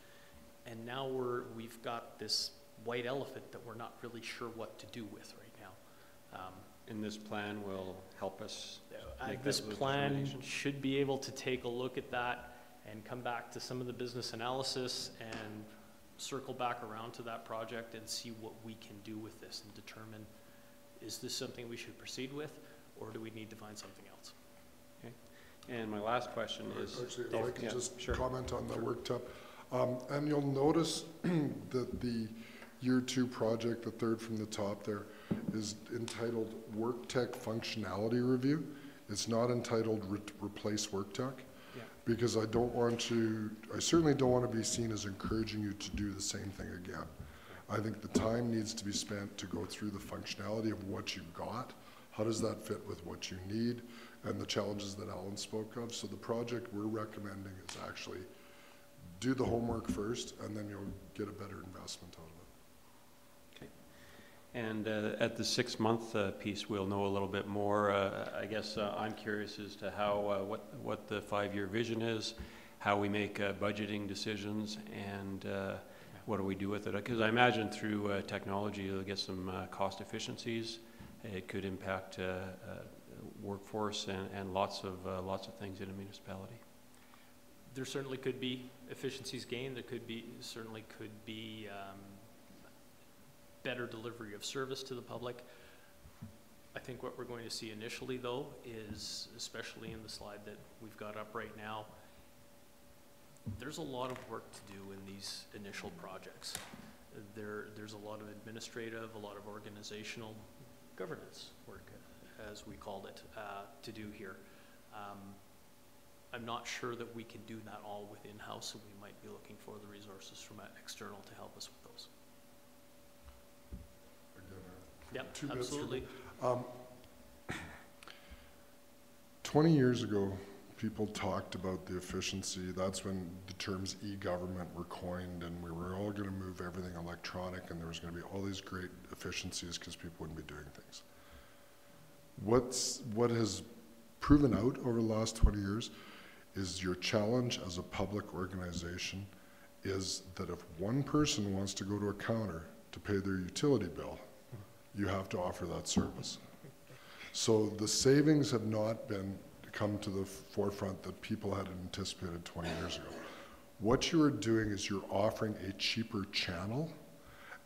And now we've got this white elephant that we're not really sure what to do with right now. And this plan will help us make this those plan determinations? should be able to take a look at that and come back to some of the business analysis and circle back around to that project and see what we can do with this and determine, is this something we should proceed with, or do we need to find something else? Okay. And my last question is... Actually, if I can just sure. comment on the work tech. And you'll notice that the year 2 project, the third from the top there, is entitled Work Tech Functionality Review. It's not entitled Replace Work Tech. Yeah. Because I certainly don't want to be seen as encouraging you to do the same thing again. I think the time needs to be spent to go through the functionality of what you've got. How does that fit with what you need and the challenges that Alan spoke of? So the project we're recommending is actually do the homework first, and then you'll get a better investment out of it. Okay. And at the 6-month piece, we'll know a little bit more. I guess I'm curious as to how what the 5-year vision is, how we make budgeting decisions, and what do we do with it? Because I imagine through technology, you'll get some cost efficiencies. It could impact workforce and lots of things in a municipality. There certainly could be efficiencies gained. There certainly could be better delivery of service to the public. I think what we're going to see initially, though, is, especially in the slide that we've got up right now, there's a lot of work to do in these initial projects. There's a lot of administrative, a lot of organizational governance work, as we called it, to do here. I'm not sure that we can do that all within house, so we might be looking for the resources from external to help us with those. Yeah, absolutely. 20 years ago, people talked about the efficiency. That's when the terms e-government were coined, and we were all going to move everything electronic, and there was going to be all these great efficiencies because people wouldn't be doing things. What has proven out over the last 20 years is your challenge as a public organization is that if one person wants to go to a counter to pay their utility bill, you have to offer that service. So the savings have not come to the forefront that people had anticipated 20 years ago. What you are doing is you're offering a cheaper channel,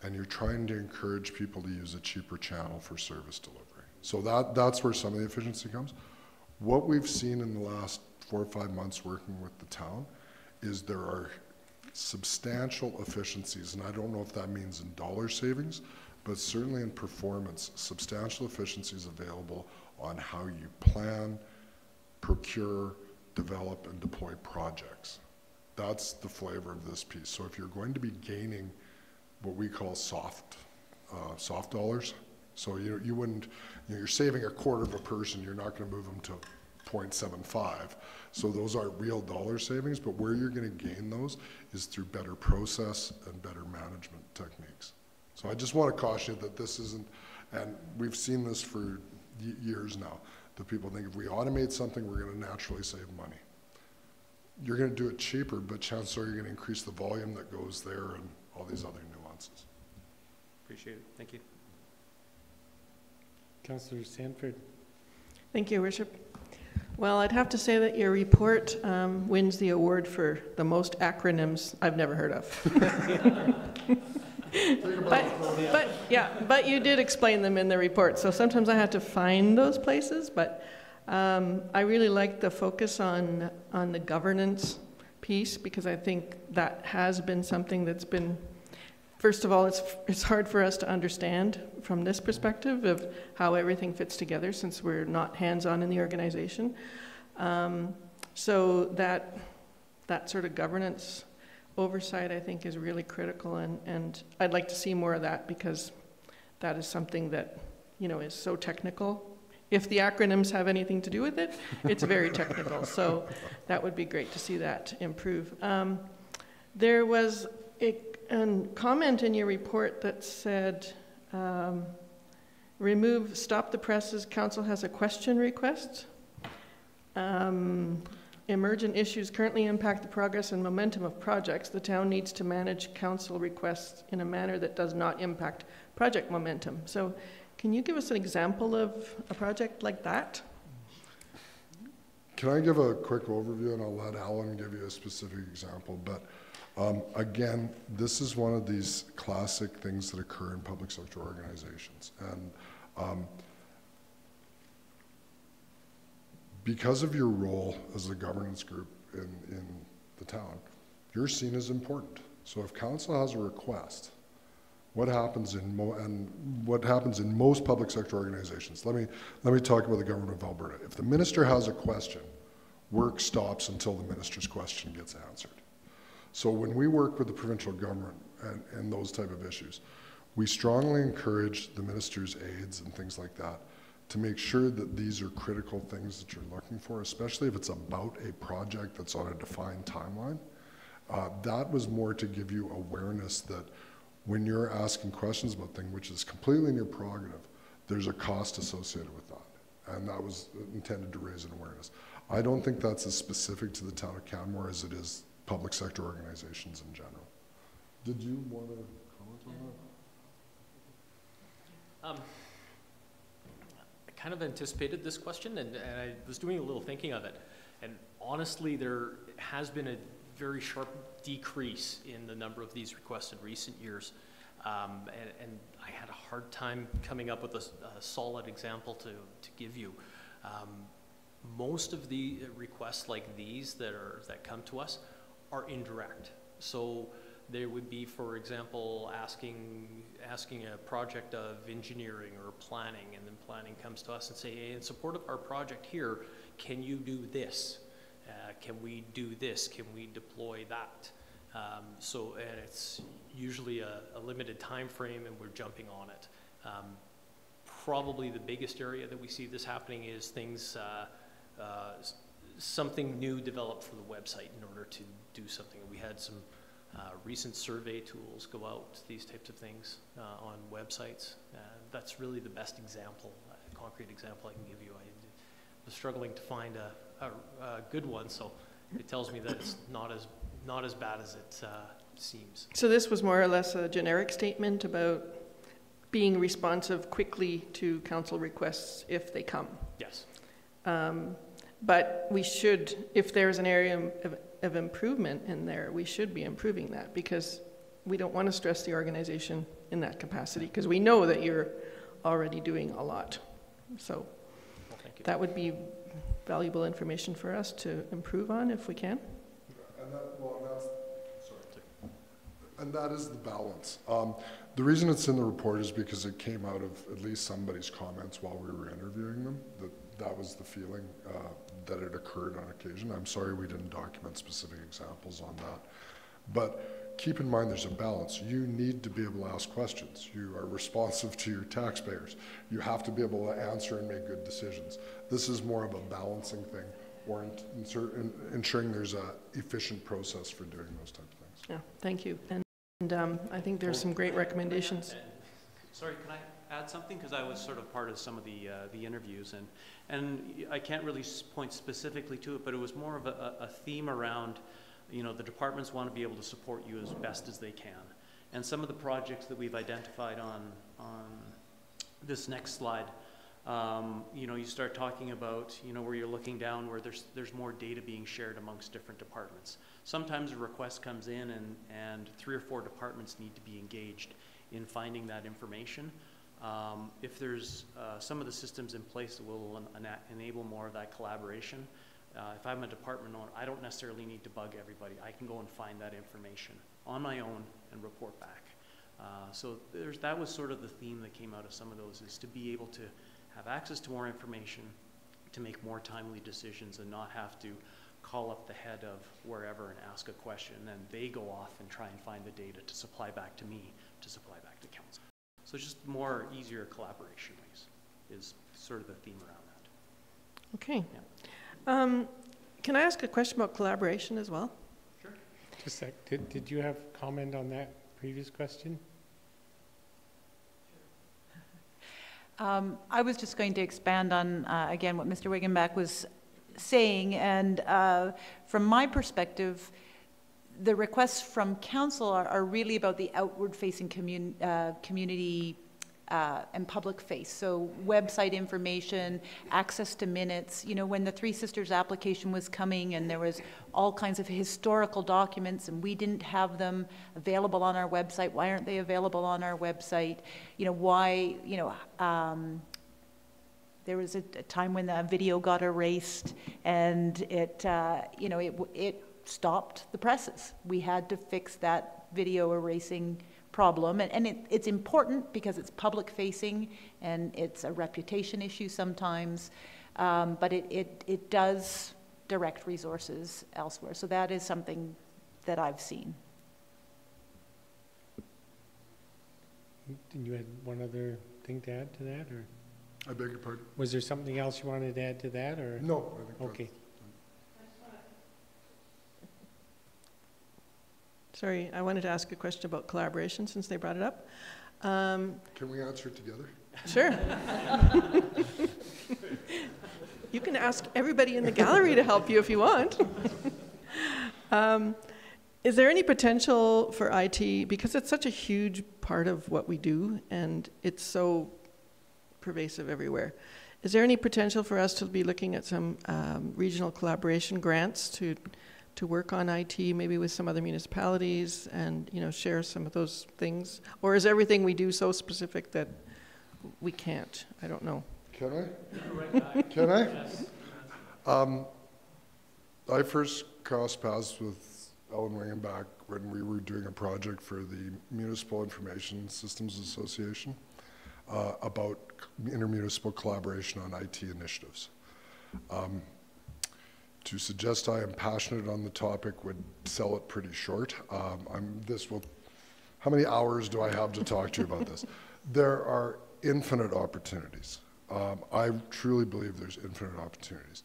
and you're trying to encourage people to use a cheaper channel for service delivery. So that's where some of the efficiency comes. What we've seen in the last 4 or 5 months working with the town is there are substantial efficiencies, and I don't know if that means in dollar savings, but certainly in performance, substantial efficiencies available on how you plan, procure, develop, and deploy projects. That's the flavor of this piece. So if you're going to be gaining what we call soft dollars, so you wouldn't, you're saving a quarter of a person, you're not going to move them to 0.75. So those are real dollar savings, but where you're going to gain those is through better process and better management techniques. So I just want to caution you that this isn't, and we've seen this for years now, that people think if we automate something, we're going to naturally save money. You're going to do it cheaper, but chances are you're going to increase the volume that goes there and all these other nuances. Appreciate it. Thank you. Councillor Sanford. Thank you, Worship. Well, I'd have to say that your report wins the award for the most acronyms I've never heard of. But you did explain them in the report, so sometimes I had to find those places, but I really like the focus on the governance piece, because I think that has been something that's been, first of all, it's hard for us to understand from this perspective of how everything fits together, since we're not hands-on in the organization. So that sort of governance oversight, I think, is really critical, and I'd like to see more of that, because that is something that, is so technical. If the acronyms have anything to do with it, it's very technical, so that would be great to see that improve. There was a comment in your report that said, stop the presses, council has a question request. Emergent issues currently impact the progress and momentum of projects. The town needs to manage council requests in a manner that does not impact project momentum. So can you give us an example of a project like that? Can I give a quick overview, and I'll let Alan give you a specific example, but again, this is one of these classic things that occur in public sector organizations. And because of your role as a governance group in the town, you're seen as important. So if council has a request, what happens in most public sector organizations? Let me talk about the government of Alberta. If the minister has a question, work stops until the minister's question gets answered. So when we work with the provincial government and those type of issues, we strongly encourage the minister's aides and things like that to make sure that these are critical things that you're looking for, especially if it's about a project that's on a defined timeline. That was more to give you awareness that when you're asking questions about things, which is completely in your prerogative, there's a cost associated with that. And that was intended to raise an awareness. I don't think that's as specific to the town of Canmore as it is public sector organizations in general. Did you want to comment on that? I kind of anticipated this question, and I was doing a little thinking of it. And honestly, there has been a very sharp decrease in the number of these requests in recent years. And I had a hard time coming up with a solid example to give you. Most of the requests like these that come to us are indirect. So there would be, for example, asking a project of engineering or planning, and then planning comes to us and say, hey, in support of our project here, can you do this? Can we do this? Can we deploy that? And it's usually a limited time frame, and we're jumping on it. Probably the biggest area that we see this happening is things, something new developed for the website in order to do something. We had some recent survey tools go out, these types of things on websites. That's really the best example, concrete example I can give you. I was struggling to find a good one, so it tells me that it's not as bad as it seems. So this was more or less a generic statement about being responsive quickly to council requests if they come. Yes. But we should, if there's an area of improvement in there, we should be improving that, because we don't want to stress the organization in that capacity, because we know that you're already doing a lot. So well, thank you. That would be valuable information for us to improve on if we can. And that is the balance. The reason it's in the report is because it came out of at least somebody's comments while we were interviewing them, that was the feeling that it occurred on occasion. I'm sorry we didn't document specific examples on that. But keep in mind there's a balance. You need to be able to ask questions. You are responsive to your taxpayers. You have to be able to answer and make good decisions. This is more of a balancing thing, or ensuring there's an efficient process for doing those types of things. Yeah, thank you. And I think there's some great recommendations. Sorry, can I add something? Because I was sort of part of some of the interviews, and I can't really point specifically to it, but it was more of a theme around, you know, the departments want to be able to support you as best as they can. And some of the projects that we've identified on this next slide, you know, you start talking about, you know, where you're looking down where there's more data being shared amongst different departments. Sometimes a request comes in and 3 or 4 departments need to be engaged in finding that information. If there's some of the systems in place that will enable more of that collaboration, if I'm a department owner, I don't necessarily need to bug everybody. I can go and find that information on my own and report back. So that was sort of the theme that came out of some of those, is to be able to have access to more information, to make more timely decisions, and not have to call up the head of wherever and ask a question, and then they go off and try and find the data to supply back to me, to supply back to council. So just more easier collaboration ways is sort of the theme around that. Okay. Yeah. Can I ask a question about collaboration as well? Sure. Just a sec. Did you have comment on that previous question? I was just going to expand on, again, what Mr. Wigenbach was saying, and from my perspective, the requests from council are really about the outward-facing community and public face. So website information, access to minutes. You know, when the Three Sisters application was coming and there was all kinds of historical documents and we didn't have them available on our website, why aren't they available on our website? You know, why, you know, there was a time when the video got erased and it, you know, it stopped the presses. We had to fix that video erasing problem, and it's important because it's public facing and it's a reputation issue sometimes, but it does direct resources elsewhere. So that is something that I've seen. You had one other thing to add to that, or? I beg your pardon? Was there something else you wanted to add to that, or? No, I think okay. sorry, I wanted to ask a question about collaboration since they brought it up. Can we answer it together? Sure. You can ask everybody in the gallery to help you if you want. Is there any potential for IT, because it's such a huge part of what we do and it's so pervasive everywhere, is there any potential for us to be looking at some regional collaboration grants to work on IT, maybe with some other municipalities and, you know, share some of those things? Or is everything we do so specific that we can't? I don't know. Can I? Can I? Yes. I first crossed paths with Ellen Wingham back when we were doing a project for the Municipal Information Systems Association about intermunicipal collaboration on IT initiatives. To suggest I am passionate on the topic would sell it pretty short. How many hours do I have to talk to you about this? There are infinite opportunities. I truly believe there's infinite opportunities.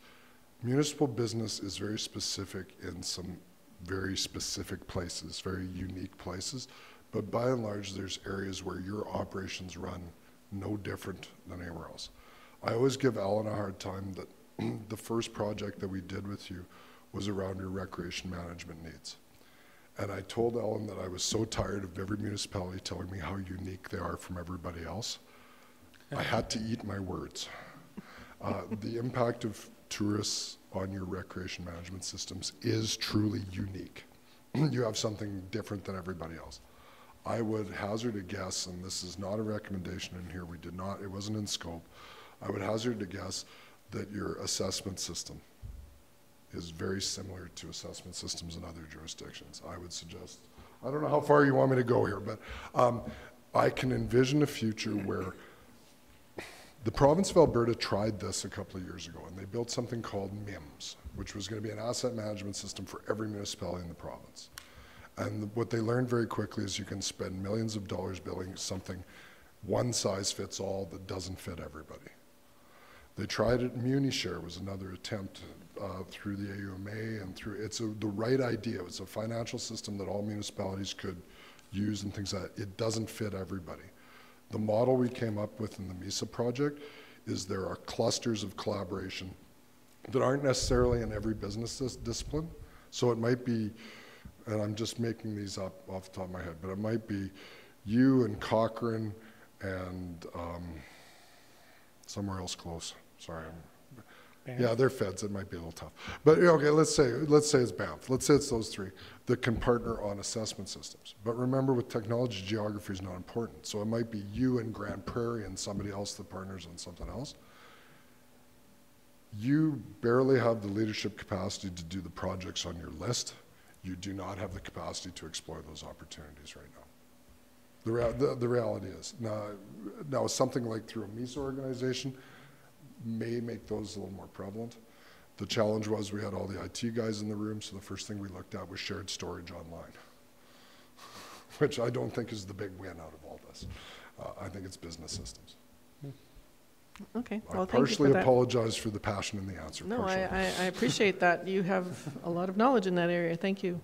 Municipal business is very specific in some very specific places, very unique places, but by and large there's areas where your operations run no different than anywhere else. I always give Alan a hard time that the first project that we did with you was around your recreation management needs. And I told Ellen that I was so tired of every municipality telling me how unique they are from everybody else. I had to eat my words. The impact of tourists on your recreation management systems is truly unique. You have something different than everybody else. I would hazard a guess, and this is not a recommendation in here, it wasn't in scope. I would hazard a guess that your assessment system is very similar to assessment systems in other jurisdictions. I would suggest, I don't know how far you want me to go here, but I can envision a future where the province of Alberta tried this a couple of years ago, and they built something called MIMS, which was going to be an asset management system for every municipality in the province. And what they learned very quickly is you can spend millions of dollars building something one size fits all that doesn't fit everybody. They tried it. MuniShare was another attempt through the AUMA and through, the right idea. It was a financial system that all municipalities could use and things like that. It doesn't fit everybody. The model we came up with in the MISA project is there are clusters of collaboration that aren't necessarily in every business discipline. So it might be, and I'm just making these up off the top of my head, but it might be you and Cochrane and somewhere else close. Sorry. Yeah, they're feds. It might be a little tough. But okay, let's say it's Banff. Let's say it's those three that can partner on assessment systems. But remember, with technology, geography is not important. So it might be you and Grand Prairie and somebody else that partners on something else. You barely have the leadership capacity to do the projects on your list. You do not have the capacity to explore those opportunities right now. The reality is. Now something like through a MISA organization may make those a little more prevalent. The challenge was we had all the IT guys in the room, so the first thing we looked at was shared storage online, which I don't think is the big win out of all this. I think it's business systems. Okay, well, I thank you for partially that. apologize for the passion in the answer. No, partially. I appreciate that. You have a lot of knowledge in that area. Thank you.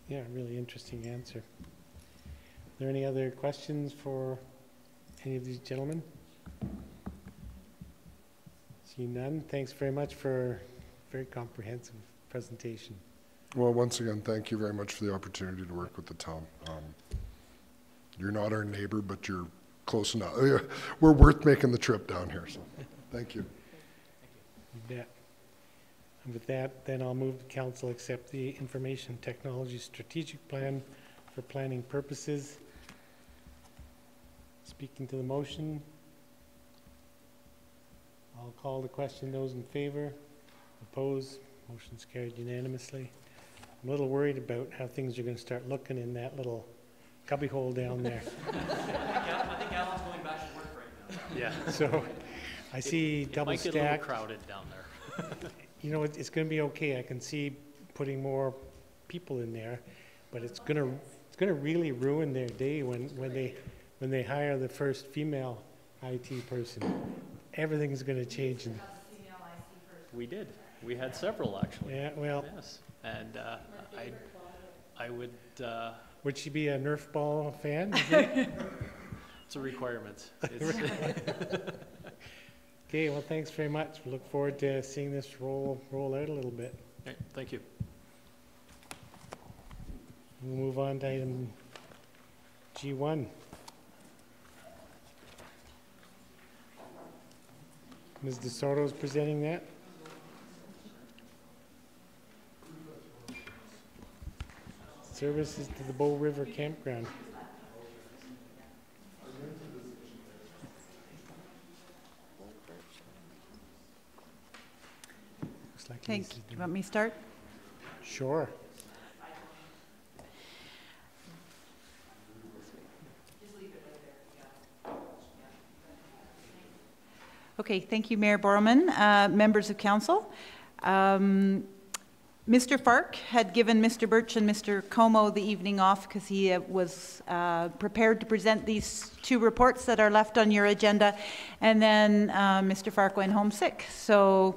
Yeah, really interesting answer. Are there any other questions for any of these gentlemen? See none. Thanks very much for a very comprehensive presentation. Well, once again, thank you very much for the opportunity to work with the town. You're not our neighbor, but you're close enough. We're worth making the trip down here, so thank you. You bet. And with that, then I'll move the council accept the Information Technology Strategic Plan for planning purposes. Speaking to the motion, I'll call the question. Those in favor? Opposed? Motion's carried unanimously. I'm a little worried about how things are going to start looking in that little cubbyhole down there. I think Alan's going back to work right now. Yeah. So I see double It might get a little stacked. crowded down there. You know, it's going to be okay. I can see putting more people in there, but it's going to really ruin their day when they hire the first female IT person. Everything's going to change. We did. We had several, actually. Yeah, well, Yes. And I would, Would she be a Nerf ball fan? it's a requirement. Okay, well, thanks very much. We look forward to seeing this roll out a little bit. Okay, thank you. We'll move on to item G1. Ms. DeSoto is presenting that. Services to the Bow River Campground. Looks like Thank Lisa's you. Do you doing- want me to start? Sure. Okay, thank you, Mayor Borman, members of council. Mr. Fark had given Mr. Birch and Mr. Como the evening off because he was prepared to present these two reports that are left on your agenda, and then Mr. Fark went home sick. So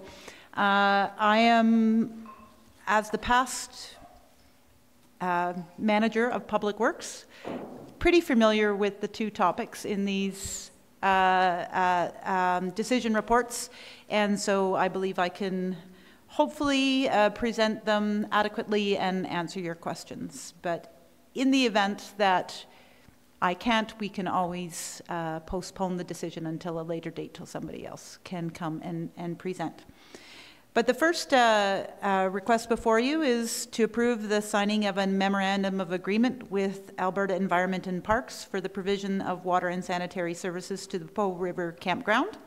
I am, as the past manager of Public Works, pretty familiar with the two topics in these decision reports, and so I believe I can hopefully present them adequately and answer your questions. But in the event that I can't, we can always postpone the decision until a later date, till somebody else can come and present. But the first request before you is to approve the signing of a memorandum of agreement with Alberta Environment and Parks for the provision of water and sanitary services to the Bow River Campground.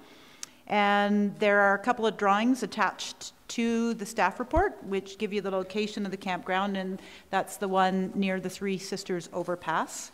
And there are a couple of drawings attached to the staff report, which give you the location of the campground, and that's the one near the Three Sisters overpass.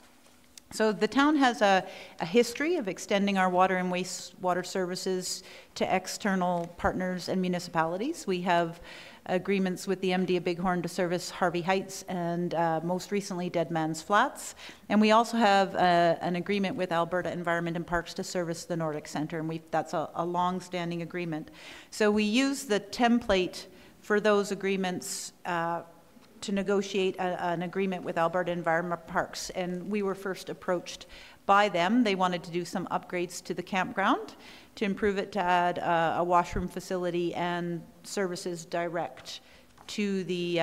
So the town has a history of extending our water and wastewater services to external partners and municipalities. We have agreements with the MD of Bighorn to service Harvey Heights and most recently Dead Man's Flats. And we also have an agreement with Alberta Environment and Parks to service the Nordic Centre, and that's a long-standing agreement. So we use the template for those agreements to negotiate an agreement with Alberta Environment Parks, and we were first approached by them. They wanted to do some upgrades to the campground to improve it, to add a washroom facility and services direct to the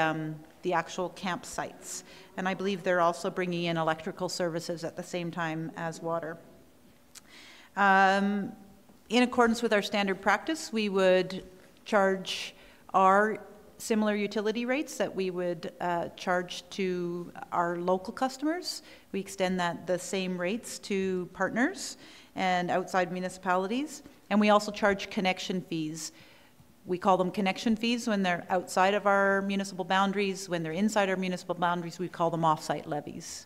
actual campsites. And I believe they're also bringing in electrical services at the same time as water. In accordance with our standard practice, we would charge our similar utility rates that we would charge to our local customers. We extend the same rates to partners and outside municipalities. And we also charge connection fees. We call them connection fees when they're outside of our municipal boundaries. When they're inside our municipal boundaries, we call them off-site levies.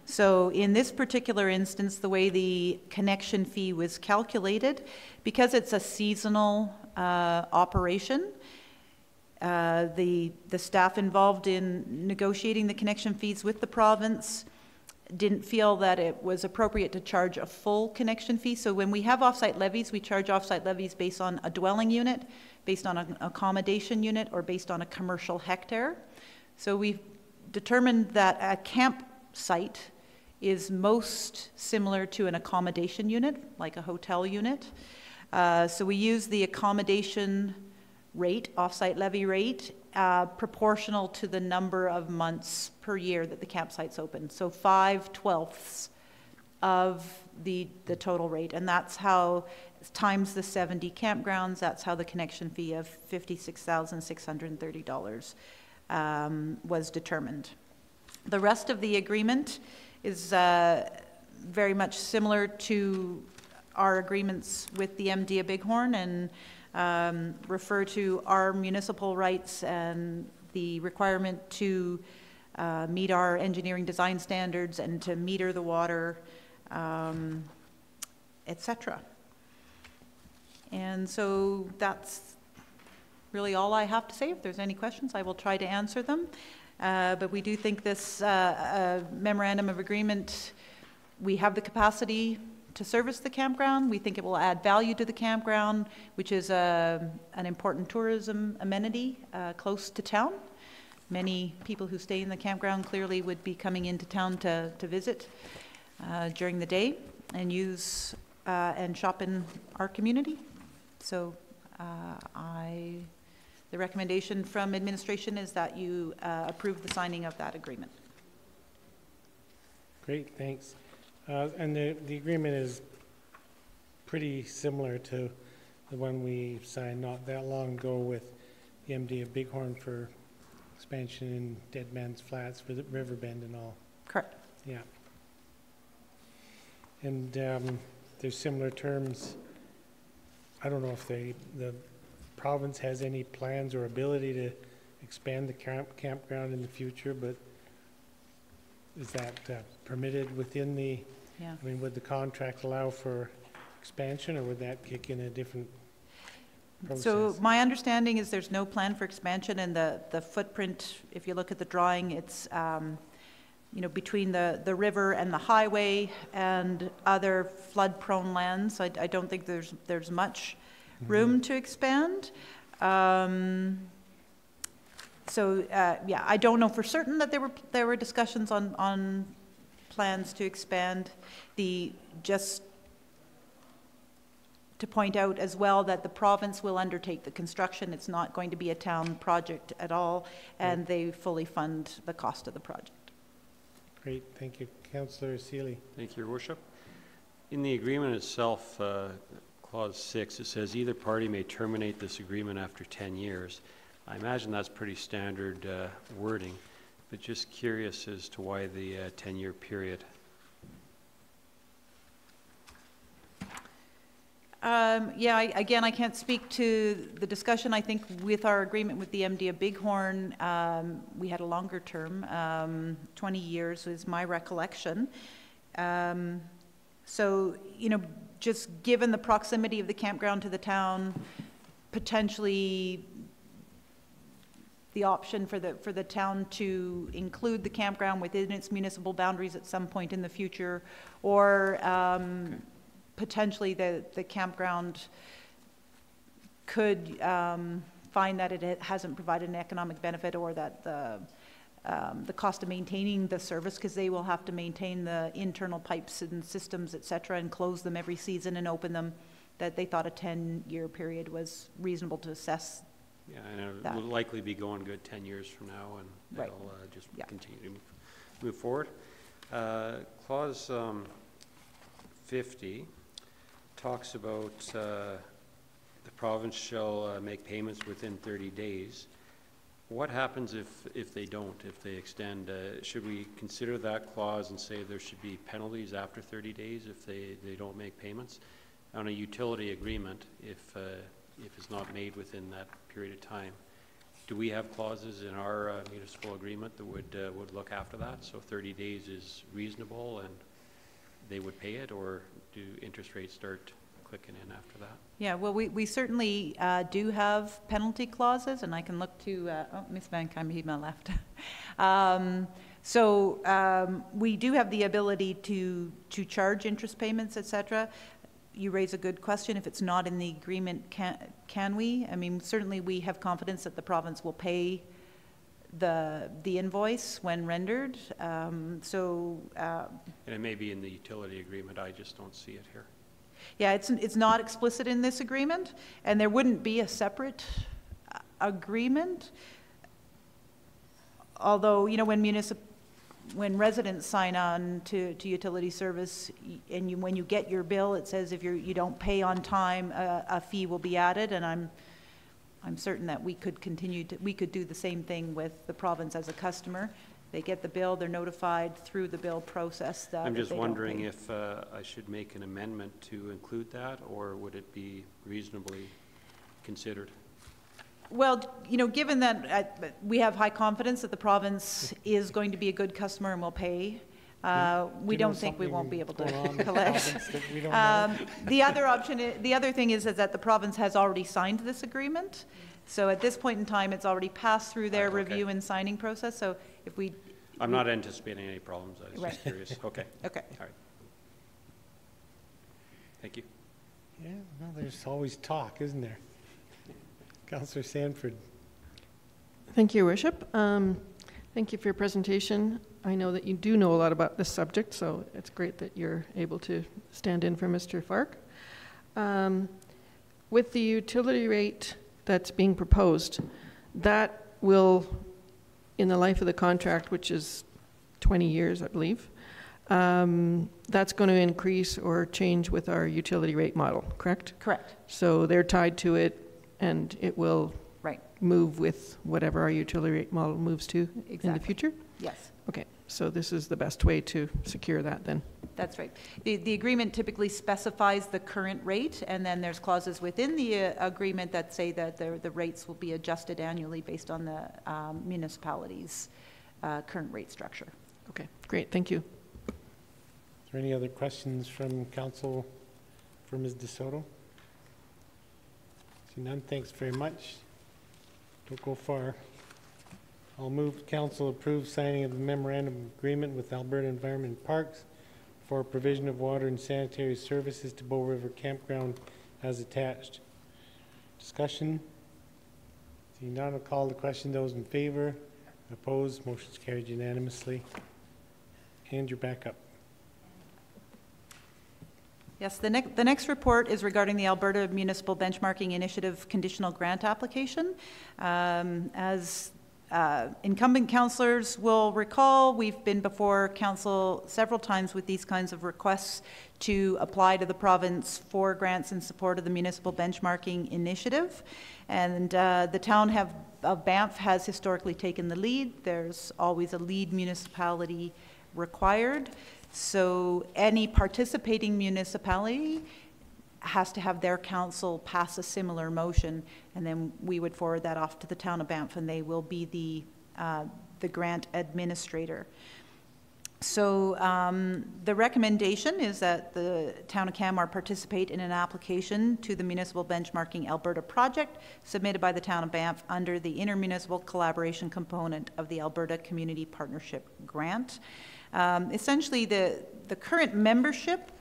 So in this particular instance, the way the connection fee was calculated, because it's a seasonal operation, the staff involved in negotiating the connection fees with the province didn't feel that it was appropriate to charge a full connection fee. So when we have offsite levies, we charge offsite levies based on a dwelling unit, based on an accommodation unit, or based on a commercial hectare. So we've determined that a campsite is most similar to an accommodation unit, like a hotel unit. So we use the accommodation rate, off-site levy rate, proportional to the number of months per year that the campsite's open. So 5/12 of the total rate, and that's how, times the 70 campgrounds, that's how the connection fee of $56,630 was determined. The rest of the agreement is very much similar to our agreements with the MD of Bighorn, and refer to our municipal rights and the requirement to meet our engineering design standards and to meter the water, etc. And so that's really all I have to say. If there's any questions, I will try to answer them. But we do think this memorandum of agreement, we have the capacity to service the campground. We think it will add value to the campground, which is an important tourism amenity close to town. many people who stay in the campground clearly would be coming into town to visit during the day and use and shop in our community. So the recommendation from administration is that you approve the signing of that agreement. Great, thanks. And the agreement is pretty similar to the one we signed not that long ago with the MD of Bighorn for expansion in Dead Man's Flats for the Riverbend and all. Correct. Yeah. And there's similar terms. I don't know if the province has any plans or ability to expand the campground in the future, but is that permitted within the, Yeah. I mean, would the contract allow for expansion, or would that kick in a different process? So my understanding is there's no plan for expansion, and the footprint, if you look at the drawing, it's you know, between the river and the highway and other flood-prone lands. I don't think there's much room to expand. So yeah, I don't know for certain that there were discussions on plans to expand. Just to point out as well that the province will undertake the construction. It's not going to be a town project at all, and they fully fund the cost of the project. Great, thank you. Councillor Seeley. Thank you, Your Worship. In the agreement itself, Clause 6, it says either party may terminate this agreement after 10 years. I imagine that's pretty standard wording, but just curious as to why the 10-year period. Yeah, again, I can't speak to the discussion. I think with our agreement with the MD of Bighorn, we had a longer term, 20 years is my recollection. So, you know, just given the proximity of the campground to the town, potentially the option for the town to include the campground within its municipal boundaries at some point in the future, or potentially the campground could find that it hasn't provided an economic benefit, or that the cost of maintaining the service, because they will have to maintain the internal pipes and systems, et cetera, and close them every season and open them, that they thought a 10-year period was reasonable to assess. Yeah, and it will likely be going good 10 years from now, and Right. it'll just continue to move forward. Clause 50 talks about the province shall make payments within 30 days. What happens if they don't, if they extend? Should we consider that clause and say there should be penalties after 30 days if they don't make payments? On a utility agreement, if it's not made within that period of time, do we have clauses in our municipal agreement that would look after that? So 30 days is reasonable and they would pay it, or do interest rates start clicking in after that? Yeah, well, we certainly do have penalty clauses, and I can look to, Ms. Van Kaimhema left. So we do have the ability to charge interest payments, et cetera. You raise a good question. If it's not in the agreement, can we? I mean, certainly we have confidence that the province will pay the invoice when rendered. And it may be in the utility agreement, I just don't see it here. Yeah, it's not explicit in this agreement, and there wouldn't be a separate agreement. Although, you know, when residents sign on to utility service, and when you get your bill, it says if you don't pay on time, a fee will be added, and I'm certain that we could do the same thing with the province as a customer. They get the bill, they're notified through the bill process that I'm just wondering if I should make an amendment to include that, or would it be reasonably considered? Well, you know, given that we have high confidence that the province is going to be a good customer and will pay, we don't think we won't be able to collect. The other thing is that the province has already signed this agreement. So at this point in time, it's already passed through their review and signing process. So if I'm not anticipating any problems. I was just curious. Okay. Okay. All right. Thank you. Yeah, well, there's always talk, isn't there? Councillor Sanford. Thank you, Your Worship. Thank you for your presentation. I know that you do know a lot about this subject, so it's great that you're able to stand in for Mr. Fark. With the utility rate that's being proposed, that will, in the life of the contract, which is 20 years, I believe, that's going to increase or change with our utility rate model, correct? Correct. So they're tied to it, and it will Right. move with whatever our utility rate model moves to in the future? Yes. Okay, so this is the best way to secure that then? That's right. The agreement typically specifies the current rate, and then there's clauses within the agreement that say that the rates will be adjusted annually based on the municipality's current rate structure. Okay, great, thank you. Is there any other questions from council for Ms. DeSoto? See none, thanks very much. Don't go far. I'll move council approve signing of the memorandum agreement with Alberta Environment and Parks for provision of water and sanitary services to Bow River Campground as attached. Discussion? Seeing none, I'll call the question. Those in favor? Opposed? Motion's carried unanimously. And you're back up. Yes, the next report is regarding the Alberta Municipal Benchmarking Initiative conditional grant application. As incumbent councillors will recall, we've been before council several times with these kinds of requests to apply to the province for grants in support of the Municipal Benchmarking Initiative. And the town of Banff has historically taken the lead. There's always a lead municipality required. So any participating municipality has to have their council pass a similar motion, and then we would forward that off to the town of Banff, and they will be the grant administrator. So the recommendation is that the town of Canmore participate in an application to the Municipal Benchmarking Alberta project submitted by the town of Banff under the intermunicipal collaboration component of the Alberta Community Partnership Grant. Essentially, the current membership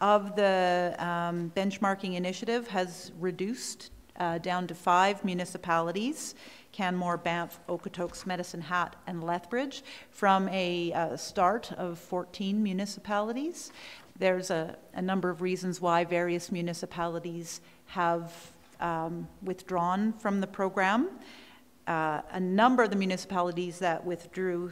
of the benchmarking initiative has reduced down to 5 municipalities: Canmore, Banff, Okotoks, Medicine Hat, and Lethbridge, from a start of 14 municipalities. There's a number of reasons why various municipalities have withdrawn from the program. A number of the municipalities that withdrew,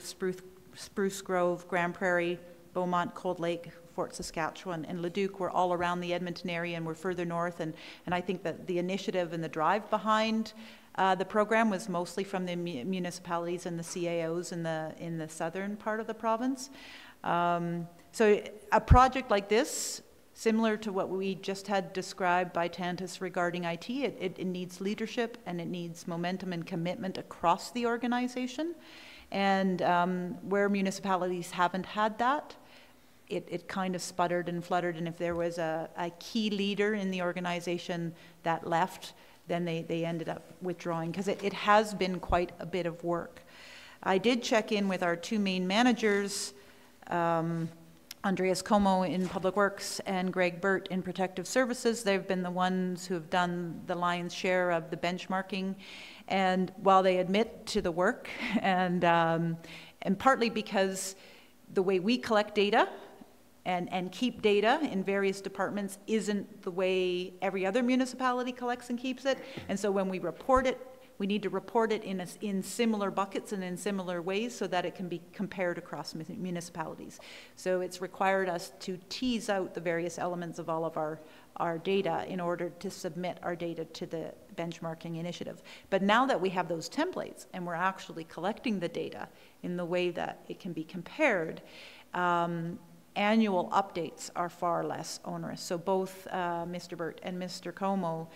Spruce Grove, Grand Prairie, Beaumont, Cold Lake, Fort Saskatchewan, and Leduc, were all around the Edmonton area and were further north. And I think that the initiative and the drive behind the program was mostly from the municipalities and the CAOs in the southern part of the province. So a project like this, similar to what we just had described by Tantus regarding IT, it needs leadership, and it needs momentum and commitment across the organization. And where municipalities haven't had that, it kind of sputtered and fluttered, and if there was a key leader in the organization that left, then they ended up withdrawing, because it has been quite a bit of work. I did check in with our 2 main managers, Andreas Como in Public Works and Greg Burt in Protective Services. They've been the ones who have done the lion's share of the benchmarking. And while they admit to the work, and partly because the way we collect data and keep data in various departments isn't the way every other municipality collects and keeps it. And so when we report it, we need to report it in similar buckets and in similar ways so that it can be compared across municipalities. So it's required us to tease out the various elements of all of our data in order to submit our data to the benchmarking initiative. But now that we have those templates and we're actually collecting the data in the way that it can be compared, annual updates are far less onerous. So both Mr. Burt and Mr. Como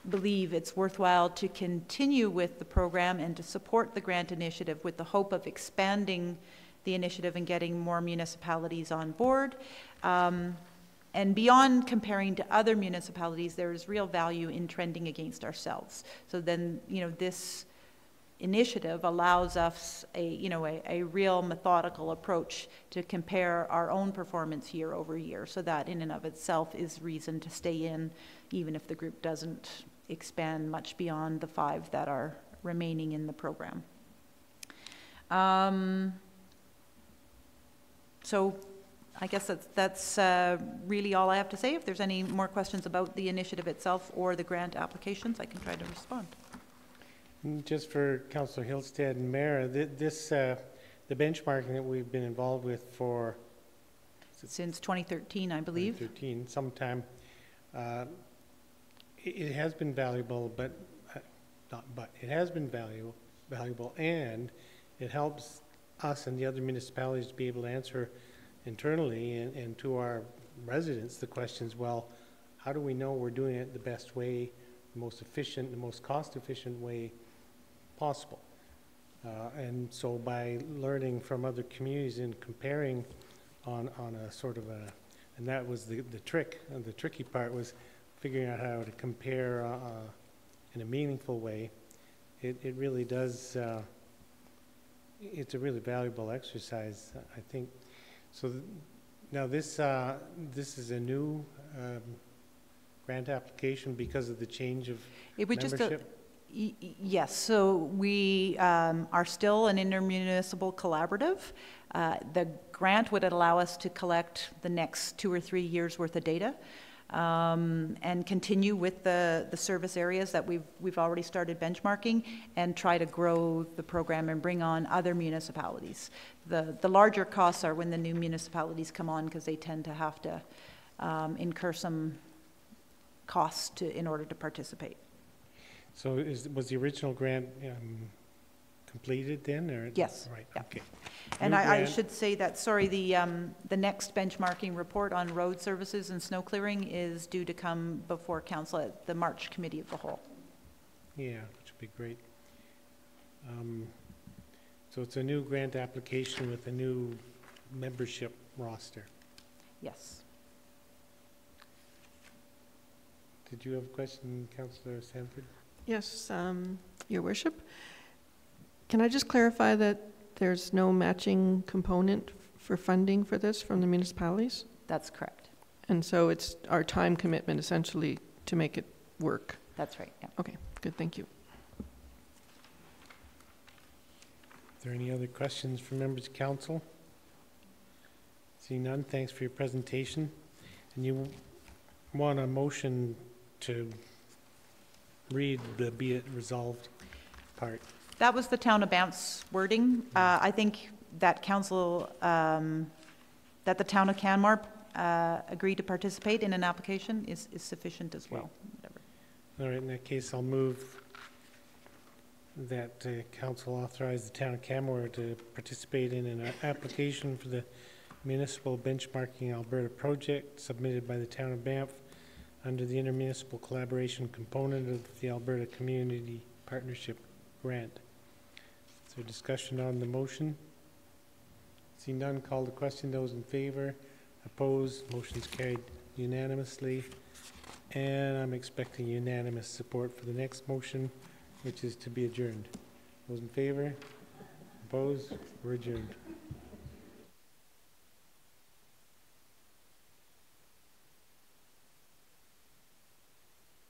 believe it's worthwhile to continue with the program and to support the grant initiative with the hope of expanding the initiative and getting more municipalities on board. And beyond comparing to other municipalities, there is real value in trending against ourselves. So then, this initiative allows us a real methodical approach to compare our own performance year over year. So that in and of itself is reason to stay in, even if the group doesn't expand much beyond the 5 that are remaining in the program. So I guess that's really all I have to say. If there's any more questions about the initiative itself or the grant applications, I can try to respond. Just for Councillor Hillstead and Mayor, the benchmarking that we've been involved with for Since 2013, I believe. 2013, sometime, it has been valuable, but it has been valuable, and it helps us and the other municipalities to be able to answer internally and to our residents the questions, well, how do we know we're doing it the best way, the most efficient, the most cost-efficient way possible? And so by learning from other communities and comparing on a sort of a, and that was the trick, and the tricky part was figuring out how to compare in a meaningful way. It really does, it's a really valuable exercise, I think. So now this is a new grant application because of the change of membership? Yes, so we are still an intermunicipal collaborative. The grant would allow us to collect the next 2 or 3 years worth of data and continue with the service areas that we've already started benchmarking and try to grow the program and bring on other municipalities. The larger costs are when the new municipalities come on, because they tend to have to incur some costs in order to participate. So was the original grant completed then, or? Yes. Right, yeah. okay. And I should say that, sorry, the next benchmarking report on road services and snow clearing is due to come before council at the March Committee of the Whole. Yeah, which would be great. So it's a new grant application with a new membership roster. Yes. Did you have a question, Councillor Sanford? Yes, Your Worship. Can I just clarify that there's no matching component for funding for this from the municipalities? That's correct. And so it's our time commitment essentially to make it work? That's right, yeah. Okay, good, thank you. Are there any other questions from members of council? Seeing none, thanks for your presentation. And you want a motion to read the be it resolved part? That was the town of Banff's wording. I think that council, that the town of Canmore agreed to participate in an application is sufficient as well. Whatever. All right, in that case, I'll move that council authorize the town of Canmore to participate in an application for the Municipal Benchmarking Alberta project submitted by the town of Banff under the intermunicipal collaboration component of the Alberta Community Partnership Grant. Is there discussion on the motion? See none, call the question. Those in favor? Opposed? Motion's carried unanimously. And I'm expecting unanimous support for the next motion, which is to be adjourned. Those in favor? Opposed? We're adjourned.